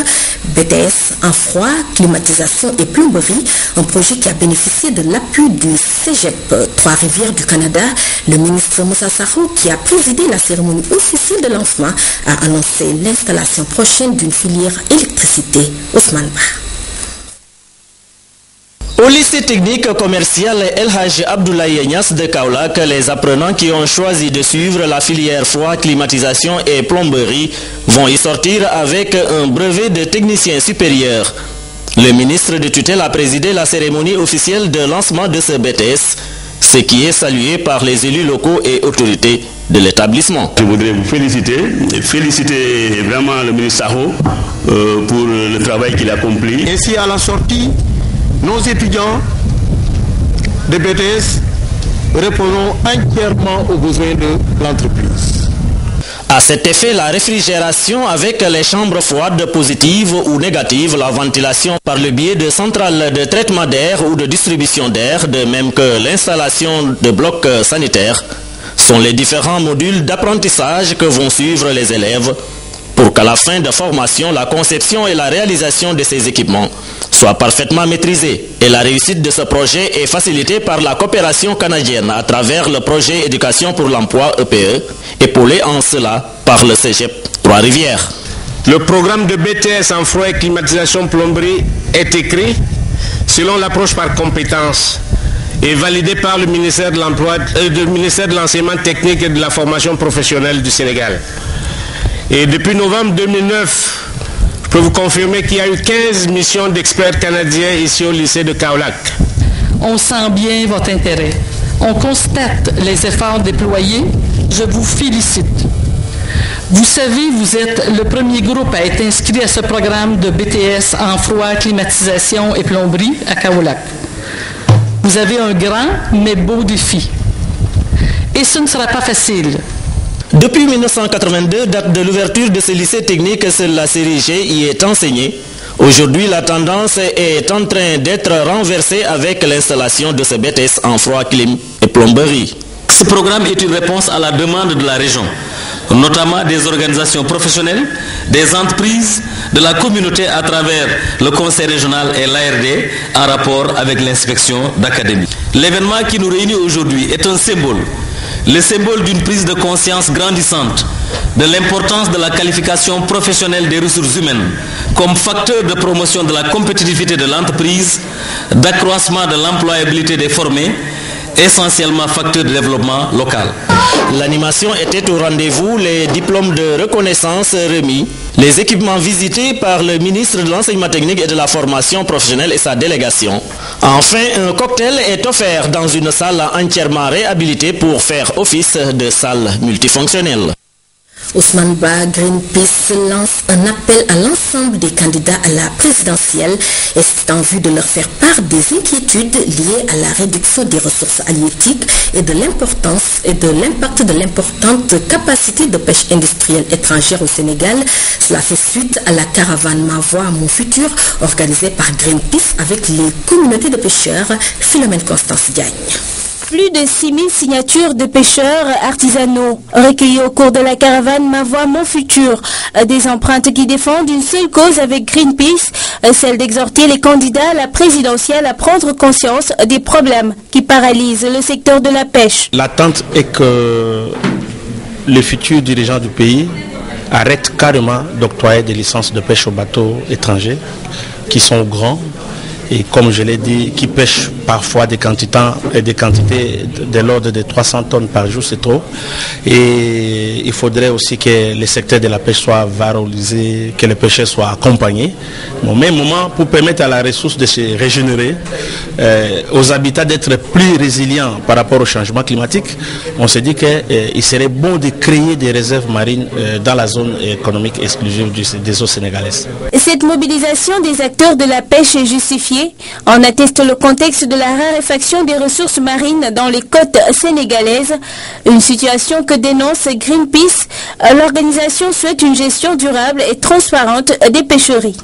BTS en froid, climatisation et plomberie, un projet qui a bénéficié de l'appui du Cégep Trois-Rivières du Canada. Le ministre Moussa Sarrou, qui a présidé la cérémonie officielle de lancement, a annoncé l'installation prochaine d'une filière électricité. Ousmane Ba. Au lycée technique commercial El Hadj Abdoulaye Niasse de Kaolack, les apprenants qui ont choisi de suivre la filière froid, climatisation et plomberie vont y sortir avec un brevet de technicien supérieur. Le ministre de tutelle a présidé la cérémonie officielle de lancement de ce BTS, ce qui est salué par les élus locaux et autorités de l'établissement. Je voudrais vous féliciter vraiment le ministre Sarrou pour le travail qu'il a accompli. Ainsi, à la sortie, nos étudiants de BTS répondront entièrement aux besoins de l'entreprise. À cet effet, la réfrigération avec les chambres froides positives ou négatives, la ventilation par le biais de centrales de traitement d'air ou de distribution d'air, de même que l'installation de blocs sanitaires, sont les différents modules d'apprentissage que vont suivre les élèves pour qu'à la fin de formation, la conception et la réalisation de ces équipements soient parfaitement maîtrisées. Et la réussite de ce projet est facilitée par la coopération canadienne à travers le projet Éducation pour l'emploi EPE, épaulé en cela par le Cégep Trois-Rivières. Le programme de BTS en froid et climatisation plomberie est écrit selon l'approche par compétences et validé par le ministère de l'Emploi, le ministère de l'Enseignement technique et de la formation professionnelle du Sénégal. Et depuis novembre 2009, je peux vous confirmer qu'il y a eu 15 missions d'experts canadiens ici au lycée de Kaolack. On sent bien votre intérêt. On constate les efforts déployés. Je vous félicite. Vous savez, vous êtes le premier groupe à être inscrit à ce programme de BTS en froid, climatisation et plomberie à Kaolack. Vous avez un grand mais beau défi. Et ce ne sera pas facile. Depuis 1982, date de l'ouverture de ce lycée technique, seule la série G y est enseignée. Aujourd'hui, la tendance est en train d'être renversée avec l'installation de ce BTS en froid, clim et plomberie. Ce programme est une réponse à la demande de la région, notamment des organisations professionnelles, des entreprises, de la communauté à travers le conseil régional et l'ARD en rapport avec l'inspection d'académie. L'événement qui nous réunit aujourd'hui est un symbole, le symbole d'une prise de conscience grandissante de l'importance de la qualification professionnelle des ressources humaines comme facteur de promotion de la compétitivité de l'entreprise, d'accroissement de l'employabilité des formés, essentiellement facteur de développement local. L'animation était au rendez-vous, les diplômes de reconnaissance remis, les équipements visités par le ministre de l'Enseignement technique et de la formation professionnelle et sa délégation. Enfin, un cocktail est offert dans une salle entièrement réhabilitée pour faire office de salle multifonctionnelle. Ousmane Ba, Greenpeace lance un appel à l'ensemble des candidats à la présidentielle et c'est en vue de leur faire part des inquiétudes liées à la réduction des ressources halieutiques et de l'importance et de l'impact de l'importante capacité de pêche industrielle étrangère au Sénégal. Cela fait suite à la caravane Ma Voix, Mon Futur organisée par Greenpeace avec les communautés de pêcheurs. Philomène Constance Diagne. Plus de 6000 signatures de pêcheurs artisanaux recueillies au cours de la caravane Ma Voix, Mon Futur. Des empreintes qui défendent une seule cause avec Greenpeace, celle d'exhorter les candidats à la présidentielle à prendre conscience des problèmes qui paralysent le secteur de la pêche. L'attente est que les futurs dirigeants du pays arrêtent carrément d'octroyer des licences de pêche aux bateaux étrangers qui sont grands et comme je l'ai dit, qui pêchent parfois des quantités de l'ordre de 300 tonnes par jour, c'est trop. Et il faudrait aussi que le secteur de la pêche soit valorisé, que les pêcheurs soient accompagnés. Au même moment, pour permettre à la ressource de se régénérer, aux habitats d'être plus résilients par rapport au changement climatique, on s'est dit qu'il serait bon de créer des réserves marines dans la zone économique exclusive des eaux sénégalaises. Cette mobilisation des acteurs de la pêche est justifiée. En atteste le contexte de la raréfaction des ressources marines dans les côtes sénégalaises, une situation que dénonce Greenpeace. L'organisation souhaite une gestion durable et transparente des pêcheries.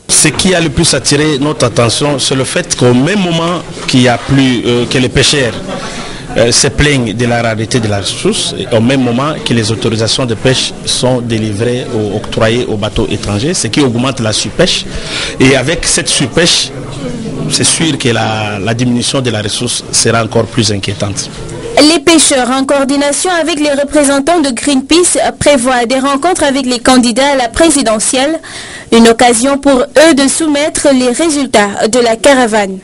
Ce qui a le plus attiré notre attention, c'est le fait qu'au même moment qu'il n'y a plus que les pêcheurs se plaignent de la rareté de la ressource, et au même moment que les autorisations de pêche sont délivrées ou octroyées aux bateaux étrangers, ce qui augmente la surpêche. Et avec cette surpêche, c'est sûr que la diminution de la ressource sera encore plus inquiétante. Les pêcheurs, en coordination avec les représentants de Greenpeace, prévoient des rencontres avec les candidats à la présidentielle, une occasion pour eux de soumettre les résultats de la caravane.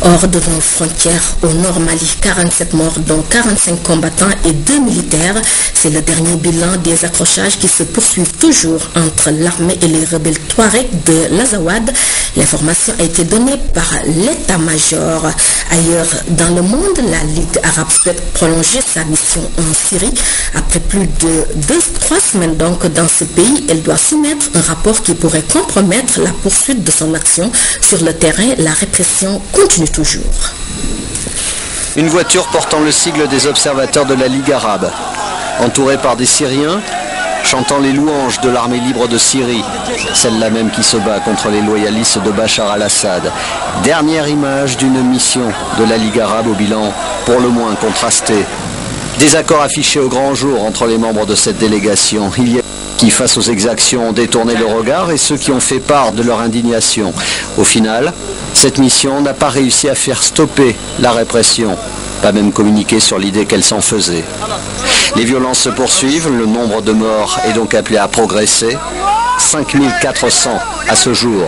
Hors de nos frontières, au nord Mali, 47 morts, dont 45 combattants et 2 militaires. C'est le dernier bilan des accrochages qui se poursuivent toujours entre l'armée et les rebelles Touareg de l'Azawad. L'information a été donnée par l'état-major. Ailleurs dans le monde, la Ligue arabe souhaite prolonger sa mission en Syrie. Après plus de 3 semaines donc dans ce pays, elle doit soumettre un rapport qui pourrait compromettre la poursuite de son action sur le terrain. La répression continue toujours. Une voiture portant le sigle des observateurs de la Ligue arabe, entourée par des Syriens, chantant les louanges de l'armée libre de Syrie, celle-là même qui se bat contre les loyalistes de Bachar al-Assad. Dernière image d'une mission de la Ligue arabe au bilan pour le moins contrasté. Des accords affichés au grand jour entre les membres de cette délégation. Il y a qui, face aux exactions, ont détourné le regard et ceux qui ont fait part de leur indignation. Au final, cette mission n'a pas réussi à faire stopper la répression, pas même communiquer sur l'idée qu'elle s'en faisait. Les violences se poursuivent, le nombre de morts est donc appelé à progresser. 5400 à ce jour.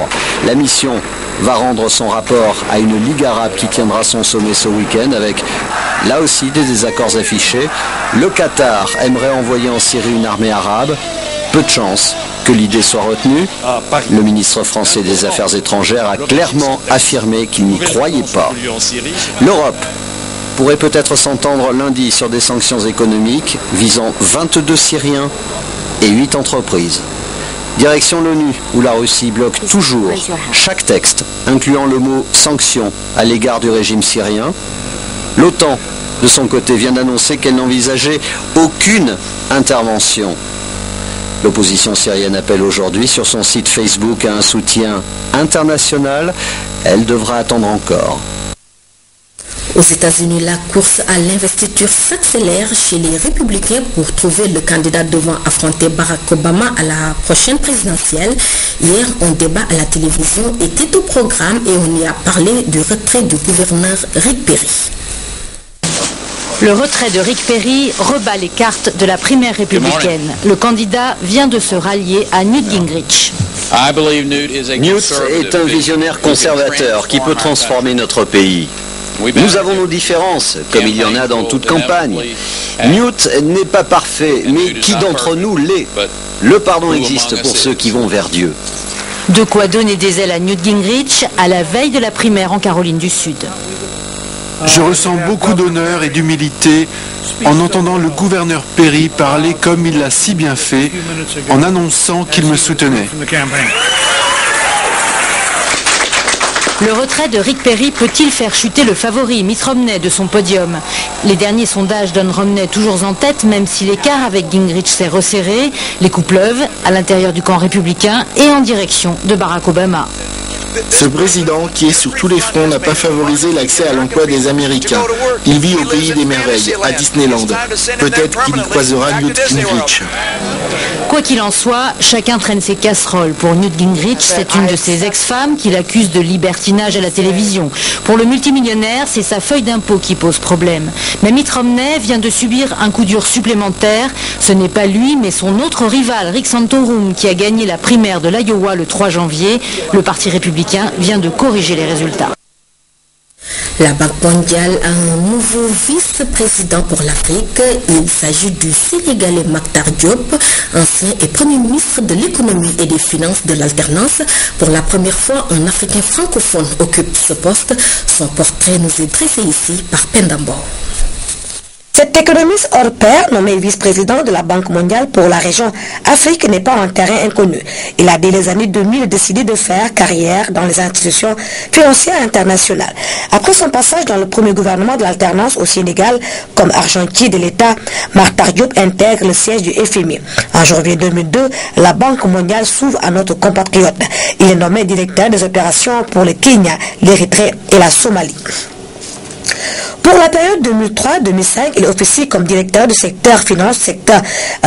La mission va rendre son rapport à une Ligue arabe qui tiendra son sommet ce week-end avec, là aussi, des désaccords affichés. Le Qatar aimerait envoyer en Syrie une armée arabe. Peu de chance que l'idée soit retenue. Le ministre français des Affaires étrangères a clairement affirmé qu'il n'y croyait pas. L'Europe pourrait peut-être s'entendre lundi sur des sanctions économiques visant 22 Syriens et 8 entreprises. Direction l'ONU, où la Russie bloque toujours chaque texte, incluant le mot « sanction » à l'égard du régime syrien. L'OTAN, de son côté, vient d'annoncer qu'elle n'envisageait aucune intervention. L'opposition syrienne appelle aujourd'hui sur son site Facebook à un soutien international. Elle devra attendre encore. Aux États-Unis, la course à l'investiture s'accélère chez les républicains pour trouver le candidat devant affronter Barack Obama à la prochaine présidentielle. Hier, un débat à la télévision était au programme et on y a parlé du retrait du gouverneur Rick Perry. Le retrait de Rick Perry rebat les cartes de la primaire républicaine. Le candidat vient de se rallier à Newt Gingrich. Newt est un visionnaire conservateur qui peut transformer notre pays. Nous avons nos différences, comme il y en a dans toute campagne. Newt n'est pas parfait, mais qui d'entre nous l'est? Le pardon existe pour ceux qui vont vers Dieu. De quoi donner des ailes à Newt Gingrich à la veille de la primaire en Caroline du Sud. Je ressens beaucoup d'honneur et d'humilité en entendant le gouverneur Perry parler comme il l'a si bien fait, en annonçant qu'il me soutenait. Le retrait de Rick Perry peut-il faire chuter le favori Mitt Romney de son podium? Les derniers sondages donnent Romney toujours en tête, même si l'écart avec Gingrich s'est resserré. Les coups pleuvent à l'intérieur du camp républicain et en direction de Barack Obama. Ce président, qui est sur tous les fronts, n'a pas favorisé l'accès à l'emploi des Américains. Il vit au pays des merveilles, à Disneyland. Peut-être qu'il croisera Newt Gingrich. Quoi qu'il en soit, chacun traîne ses casseroles. Pour Newt Gingrich, c'est une de ses ex-femmes qui l'accuse de libertinage à la télévision. Pour le multimillionnaire, c'est sa feuille d'impôt qui pose problème. Mais Mitt Romney vient de subir un coup dur supplémentaire. Ce n'est pas lui, mais son autre rival, Rick Santorum, qui a gagné la primaire de l'Iowa le 3 janvier. Le Parti républicain vient de corriger les résultats. La Banque mondiale a un nouveau vice-président pour l'Afrique. Il s'agit du Sénégalais Mactar Diop, ancien et premier ministre de l'économie et des finances de l'alternance. Pour la première fois, un Africain francophone occupe ce poste. Son portrait nous est dressé ici par Pendambo. Cet économiste hors pair, nommé vice-président de la Banque mondiale pour la région Afrique, n'est pas un terrain inconnu. Il a dès les années 2000 décidé de faire carrière dans les institutions financières internationales. Après son passage dans le premier gouvernement de l'alternance au Sénégal comme argentier de l'État, Mactar Diop intègre le siège du FMI. En janvier 2002, la Banque mondiale s'ouvre à notre compatriote. Il est nommé directeur des opérations pour le Kenya, l'Érythrée et la Somalie. Pour la période 2003-2005, il officie comme directeur du secteur finance, secteur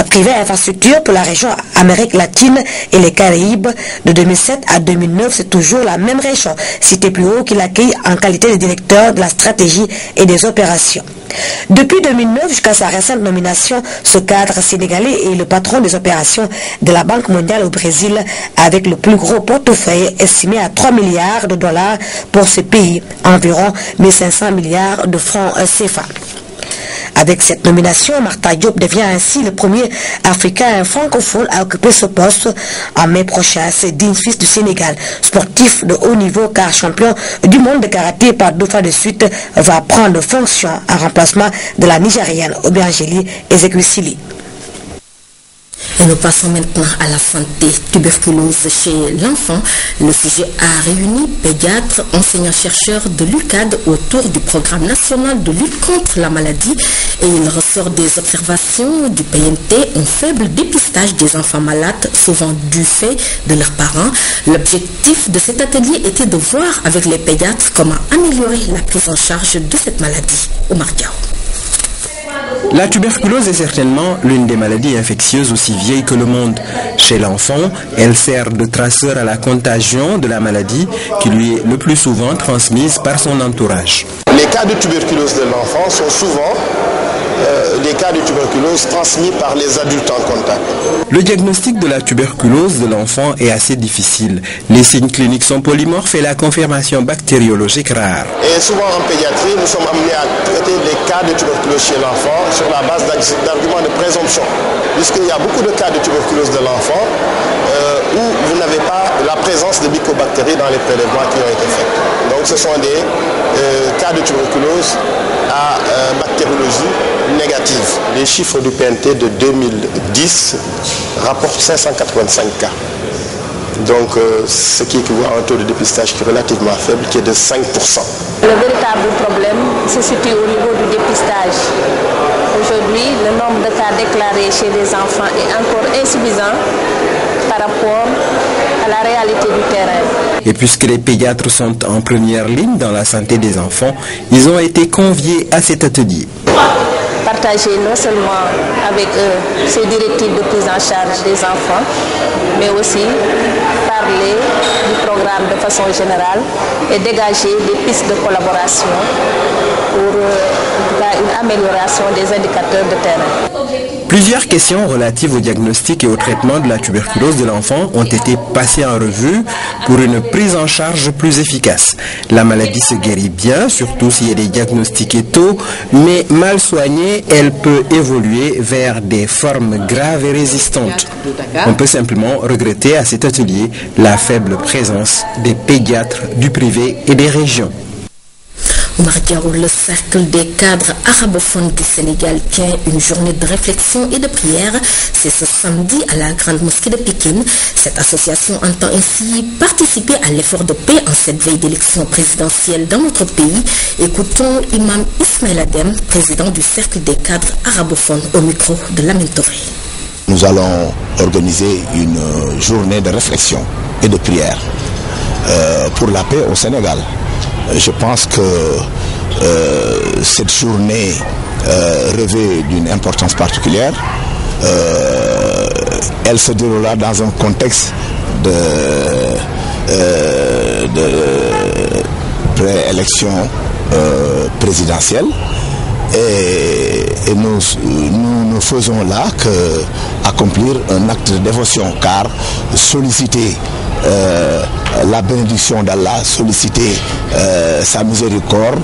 privé et infrastructure pour la région Amérique latine et les Caraïbes. De 2007 à 2009, c'est toujours la même région, cité plus haut qu'il accueille en qualité de directeur de la stratégie et des opérations. Depuis 2009 jusqu'à sa récente nomination, ce cadre sénégalais est le patron des opérations de la Banque mondiale au Brésil avec le plus gros portefeuille estimé à 3 milliards de dollars pour ce pays, environ 1500 milliards de francs CFA. Avec cette nomination, Mactar Diop devient ainsi le premier Africain francophone à occuper ce poste. En mai prochain, c'est Dean Fils du Sénégal, sportif de haut niveau car champion du monde de karaté par 2 fois de suite, va prendre fonction en remplacement de la Nigérienne Obiangeli Ezekwesili. Et nous passons maintenant à la santé. Tuberculose chez l'enfant. Le sujet a réuni pédiatres, enseignants-chercheurs de l'UCAD autour du programme national de lutte contre la maladie. Et il ressort des observations du PNT, un faible dépistage des enfants malades, souvent du fait de leurs parents. L'objectif de cet atelier était de voir avec les pédiatres comment améliorer la prise en charge de cette maladie. Omar Diaw. La tuberculose est certainement l'une des maladies infectieuses aussi vieilles que le monde. Chez l'enfant, elle sert de traceur à la contagion de la maladie qui lui est le plus souvent transmise par son entourage. Les cas de tuberculose de l'enfant sont souvent des cas de tuberculose transmis par les adultes en contact. Le diagnostic de la tuberculose de l'enfant est assez difficile. Les signes cliniques sont polymorphes et la confirmation bactériologique rare. Et souvent en pédiatrie, nous sommes amenés à traiter les cas de tuberculose chez l'enfant sur la base d'arguments de présomption. Puisqu'il y a beaucoup de cas de tuberculose de l'enfant, où vous n'avez pas la présence de mycobactéries dans les prélèvements qui ont été faits. Donc ce sont des cas de tuberculose à bactériologie négative. Les chiffres du PNT de 2010 rapportent 585 cas. Donc ce qui équivaut à un taux de dépistage qui est relativement faible, qui est de 5%. Le véritable problème se situe au niveau du dépistage. Aujourd'hui, le nombre de cas déclarés chez les enfants est encore insuffisant par rapport à la réalité du terrain. Et puisque les pédiatres sont en première ligne dans la santé des enfants, ils ont été conviés à cet atelier. Partager non seulement avec eux ces directives de prise en charge des enfants, mais aussi parler du programme de façon générale et dégager des pistes de collaboration pour une amélioration des indicateurs de terrain. Plusieurs questions relatives au diagnostic et au traitement de la tuberculose de l'enfant ont été passées en revue pour une prise en charge plus efficace. La maladie se guérit bien, surtout si elle est diagnostiquée tôt, mais mal soignée, elle peut évoluer vers des formes graves et résistantes. On peut simplement regretter à cet atelier la faible présence des pédiatres du privé et des régions. Oumar Diaw, le cercle des cadres arabophones du Sénégal tient une journée de réflexion et de prière. C'est ce samedi à la grande mosquée de Pékin. Cette association entend ainsi participer à l'effort de paix en cette veille d'élection présidentielle dans notre pays. Écoutons Imam Ismaël Adem, président du cercle des cadres arabophones, au micro de Lamine Touré. Nous allons organiser une journée de réflexion et de prière pour la paix au Sénégal. Je pense que cette journée revêt d'une importance particulière. Elle se déroulera dans un contexte de préélection présidentielle. Et nous ne faisons là qu'accomplir un acte de dévotion, car solliciter la bénédiction d'Allah, solliciter sa miséricorde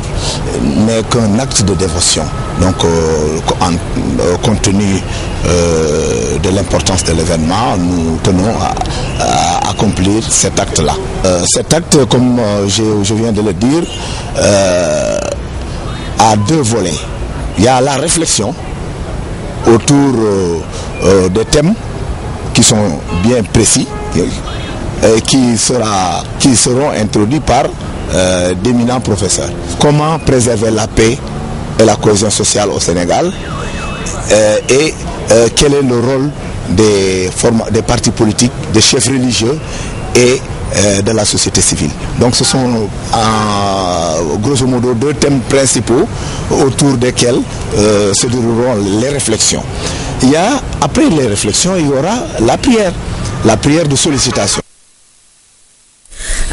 n'est qu'un acte de dévotion. Donc compte tenu de l'importance de l'événement, nous tenons à accomplir cet acte-là. Cet acte, comme je viens de le dire, a deux volets. Il y a la réflexion autour des thèmes qui sont bien précis et qui seront introduits par d'éminents professeurs. Comment préserver la paix et la cohésion sociale au Sénégal et quel est le rôle des partis politiques, des chefs religieux et de la société civile. Donc ce sont grosso modo deux thèmes principaux autour desquels se dérouleront les réflexions. Après les réflexions, il y aura la prière de sollicitation.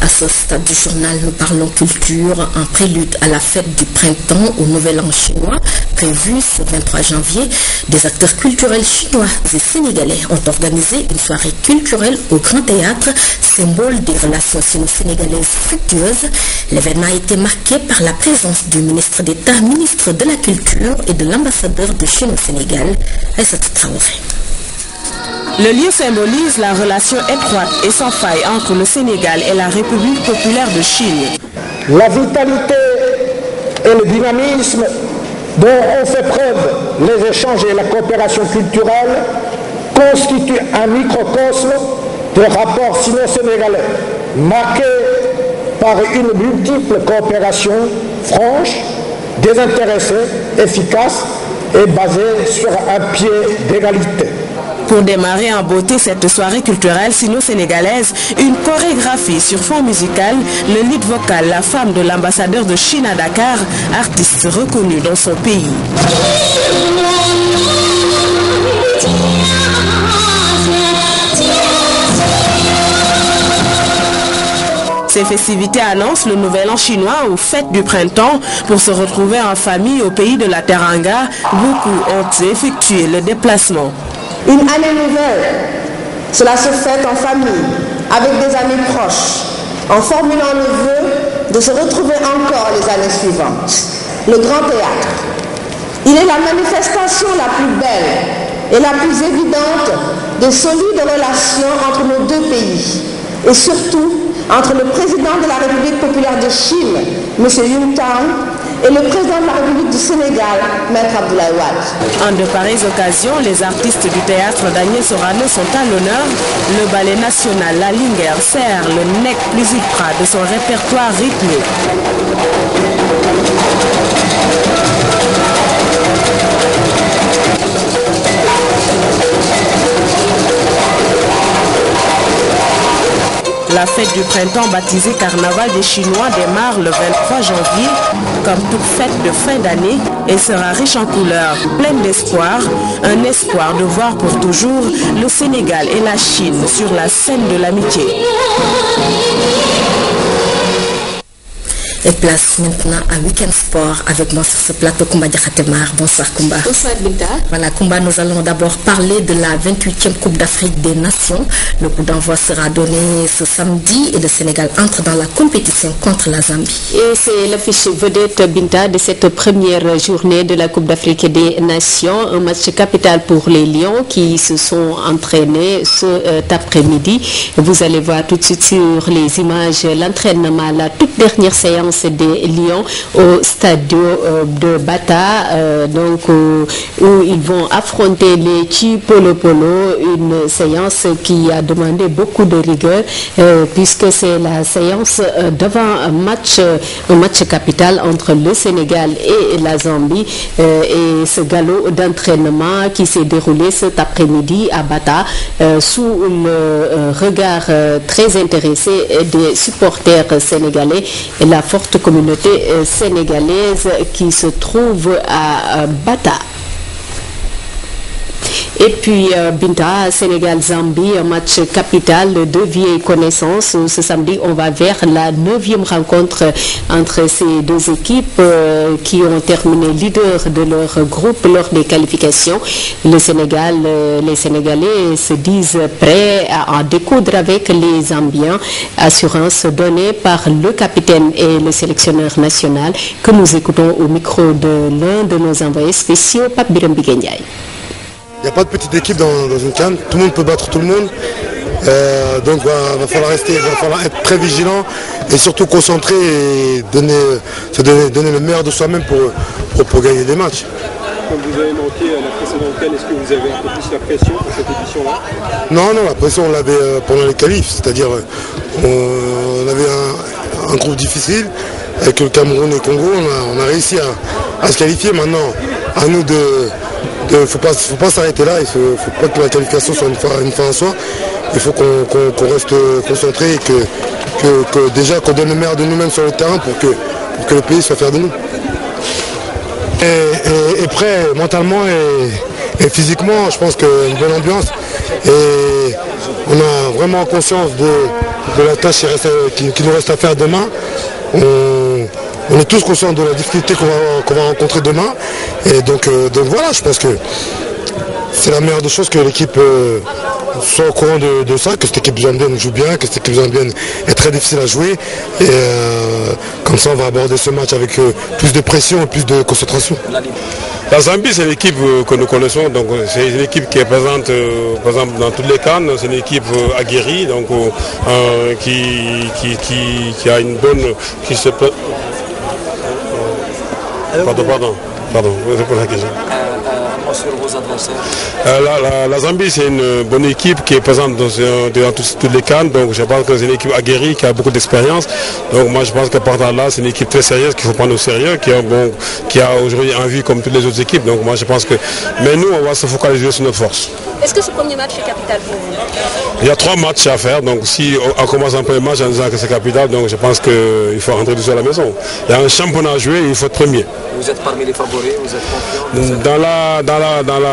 À ce stade du journal, nous parlons culture en prélude à la fête du printemps au Nouvel An chinois, prévue ce 23 janvier. Des acteurs culturels chinois et sénégalais ont organisé une soirée culturelle au Grand Théâtre, symbole des relations sino-sénégalaises fructueuses. L'événement a été marqué par la présence du ministre d'État, ministre de la Culture et de l'ambassadeur de Chine au Sénégal, Aïssatou Traoré. Le lieu symbolise la relation étroite et sans faille entre le Sénégal et la République populaire de Chine. La vitalité et le dynamisme dont ont fait preuve les échanges et la coopération culturelle constituent un microcosme de rapports sino-sénégalais, marqué par une multiple coopération franche, désintéressée, efficace et basée sur un pied d'égalité. Pour démarrer en beauté cette soirée culturelle sino-sénégalaise, une chorégraphie sur fond musical, le lead vocal, la femme de l'ambassadeur de Chine à Dakar, artiste reconnu dans son pays. Ces festivités annoncent le Nouvel An chinois ou fête du printemps. Pour se retrouver en famille au pays de la Teranga, beaucoup ont effectué le déplacement. Une année nouvelle, cela se fête en famille, avec des amis proches, en formulant le vœu de se retrouver encore les années suivantes. Le Grand Théâtre, il est la manifestation la plus belle et la plus évidente des solides relations entre nos deux pays, et surtout entre le président de la République populaire de Chine, M. Yoon Tang, et le président de la République du Sénégal, Maître Abdoulaye Wade. En de pareilles occasions, les artistes du théâtre d'Agnès Sorano sont à l'honneur. Le ballet national La Linguère sert le nec plus ultra de son répertoire rythmique. La fête du printemps baptisée Carnaval des Chinois démarre le 23 janvier. Comme toute fête de fin d'année, et sera riche en couleurs, pleine d'espoir. Un espoir de voir pour toujours le Sénégal et la Chine sur la scène de l'amitié. Et place maintenant à Week-end Sport avec moi sur ce plateau Koumba Diakhatemar. Bonsoir Koumba. Bonsoir Binta. Voilà Koumba, nous allons d'abord parler de la 28e Coupe d'Afrique des Nations. Le coup d'envoi sera donné ce samedi et le Sénégal entre dans la compétition contre la Zambie. Et c'est l'affiche vedette Binta de cette première journée de la Coupe d'Afrique des Nations. Un match capital pour les Lions qui se sont entraînés cet après-midi. Vous allez voir tout de suite sur les images l'entraînement, la toute dernière séance des Lions au stade de Bata, où ils vont affronter les Chipolo Polo, une séance qui a demandé beaucoup de rigueur puisque c'est la séance devant un match capital entre le Sénégal et la Zambie et ce galop d'entraînement qui s'est déroulé cet après-midi à Bata sous le regard très intéressé des supporters sénégalais et la forte communauté sénégalaise qui se trouve à Bata. Et puis Binta, Sénégal-Zambie, un match capital de vieilles connaissances. Ce samedi, on va vers la 9e rencontre entre ces deux équipes qui ont terminé leader de leur groupe lors des qualifications. Le Sénégal, les Sénégalais se disent prêts à en découdre avec les Zambiens. Assurance donnée par le capitaine et le sélectionneur national que nous écoutons au micro de l'un de nos envoyés spéciaux, Pape Biram Biguendiaï. Il n'y a pas de petite équipe dans une CAN, tout le monde peut battre tout le monde. Donc il va falloir être très vigilant et surtout concentré et donner le meilleur de soi-même pour gagner des matchs. Comme vous avez manqué à la précédente CAN, est-ce que vous avez un peu plus la pression pour cette édition-là? Non, la pression on l'avait pendant les qualifs, c'est-à-dire on avait un groupe difficile avec le Cameroun et le Congo, on a réussi à se qualifier. Maintenant, à nous faut pas s'arrêter là, il faut pas que la qualification soit une fin en soi. Il faut qu'on reste concentré et que déjà qu'on donne le meilleur de nous-mêmes sur le terrain pour que le pays soit fier de nous. Et prêt mentalement et physiquement, je pense qu'il y a une bonne ambiance et on a vraiment conscience de la tâche qui nous reste à faire demain. On est tous conscients de la difficulté qu'on va rencontrer demain. Et donc voilà, je pense que c'est la meilleure des choses que l'équipe soit au courant de ça, que cette équipe zambienne joue bien, que cette équipe zambienne est très difficile à jouer. Et comme ça, on va aborder ce match avec plus de pression et plus de concentration. La Zambie, c'est l'équipe que nous connaissons, donc c'est une équipe qui est présente par exemple dans toutes les CAN, c'est une équipe aguerrie, donc qui a une bonne... qui se... Pardon, c'est pour la question. Sur vos adversaires. La Zambie, c'est une bonne équipe qui est présente dans toutes les CAN, donc je pense que c'est une équipe aguerrie qui a beaucoup d'expérience. Donc moi je pense qu'à partir de là, c'est une équipe très sérieuse qu'il faut prendre au sérieux, qui a aujourd'hui envie comme toutes les autres équipes. Donc moi je pense que. Mais nous, on va se focaliser sur nos forces. Est-ce que ce premier match est capital pour vous? Il y a 3 matchs à faire, donc si on commence un premier match en disant que c'est capital, donc je pense qu'il faut rentrer tout seul à la maison. Il y a un championnat à jouer et il faut être premier. Vous êtes parmi les favoris, vous êtes confiant?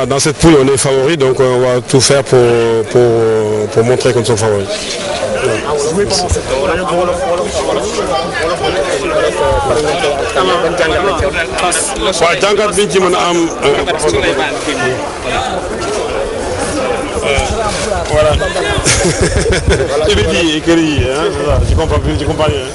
Dans cette poule, on est favori, donc on va tout faire pour montrer qu'on est favoris. Voilà. Je l'ai dit, écrit, hein, c'est ça, je comprends rien.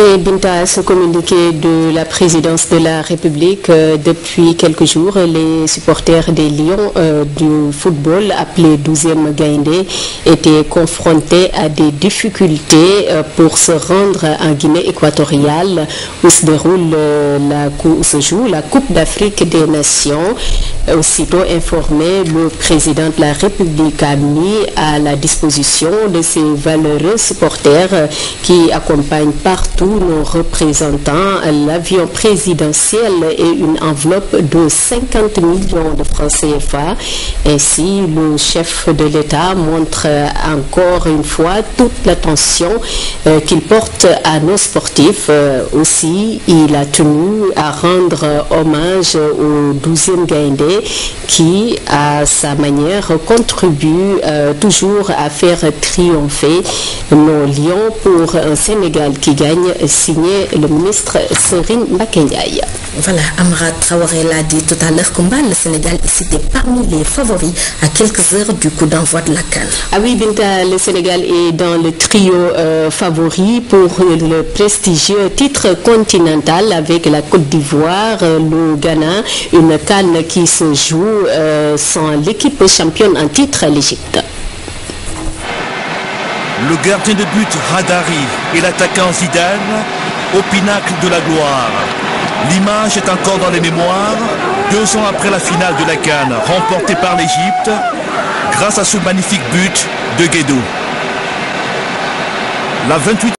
Et Binta, ce communiqué de la présidence de la République, depuis quelques jours, les supporters des Lions du football, appelés 12e Gaïndé, étaient confrontés à des difficultés pour se rendre en Guinée équatoriale, où se joue la Coupe d'Afrique des Nations. Aussitôt informé, le président de la République a mis à la disposition de ces valeureux supporters qui accompagnent partout nos représentants l'avion présidentiel et une enveloppe de 50 millions de francs CFA. Ainsi, le chef de l'État montre encore une fois toute l'attention qu'il porte à nos sportifs. Aussi, il a tenu à rendre hommage au 12e Gaïndé qui, à sa manière, contribue toujours à faire triompher nos lions pour un Sénégal qui gagne, signé le ministre Serine Makenyaï. Voilà, Amra Traoré l'a dit tout à l'heure, combat, le Sénégal est cité parmi les favoris à quelques heures du coup d'envoi de la CAN. Ah oui, Binta, le Sénégal est dans le trio favori pour le prestigieux titre continental avec la Côte d'Ivoire, le Ghana, une CAN qui se joue sans l'équipe championne en titre, l'Égypte. Le gardien de but Hadari et l'attaquant Zidane au pinacle de la gloire. L'image est encore dans les mémoires, 2 ans après la finale de la CAN, remportée par l'Égypte, grâce à ce magnifique but de Guédou. La 28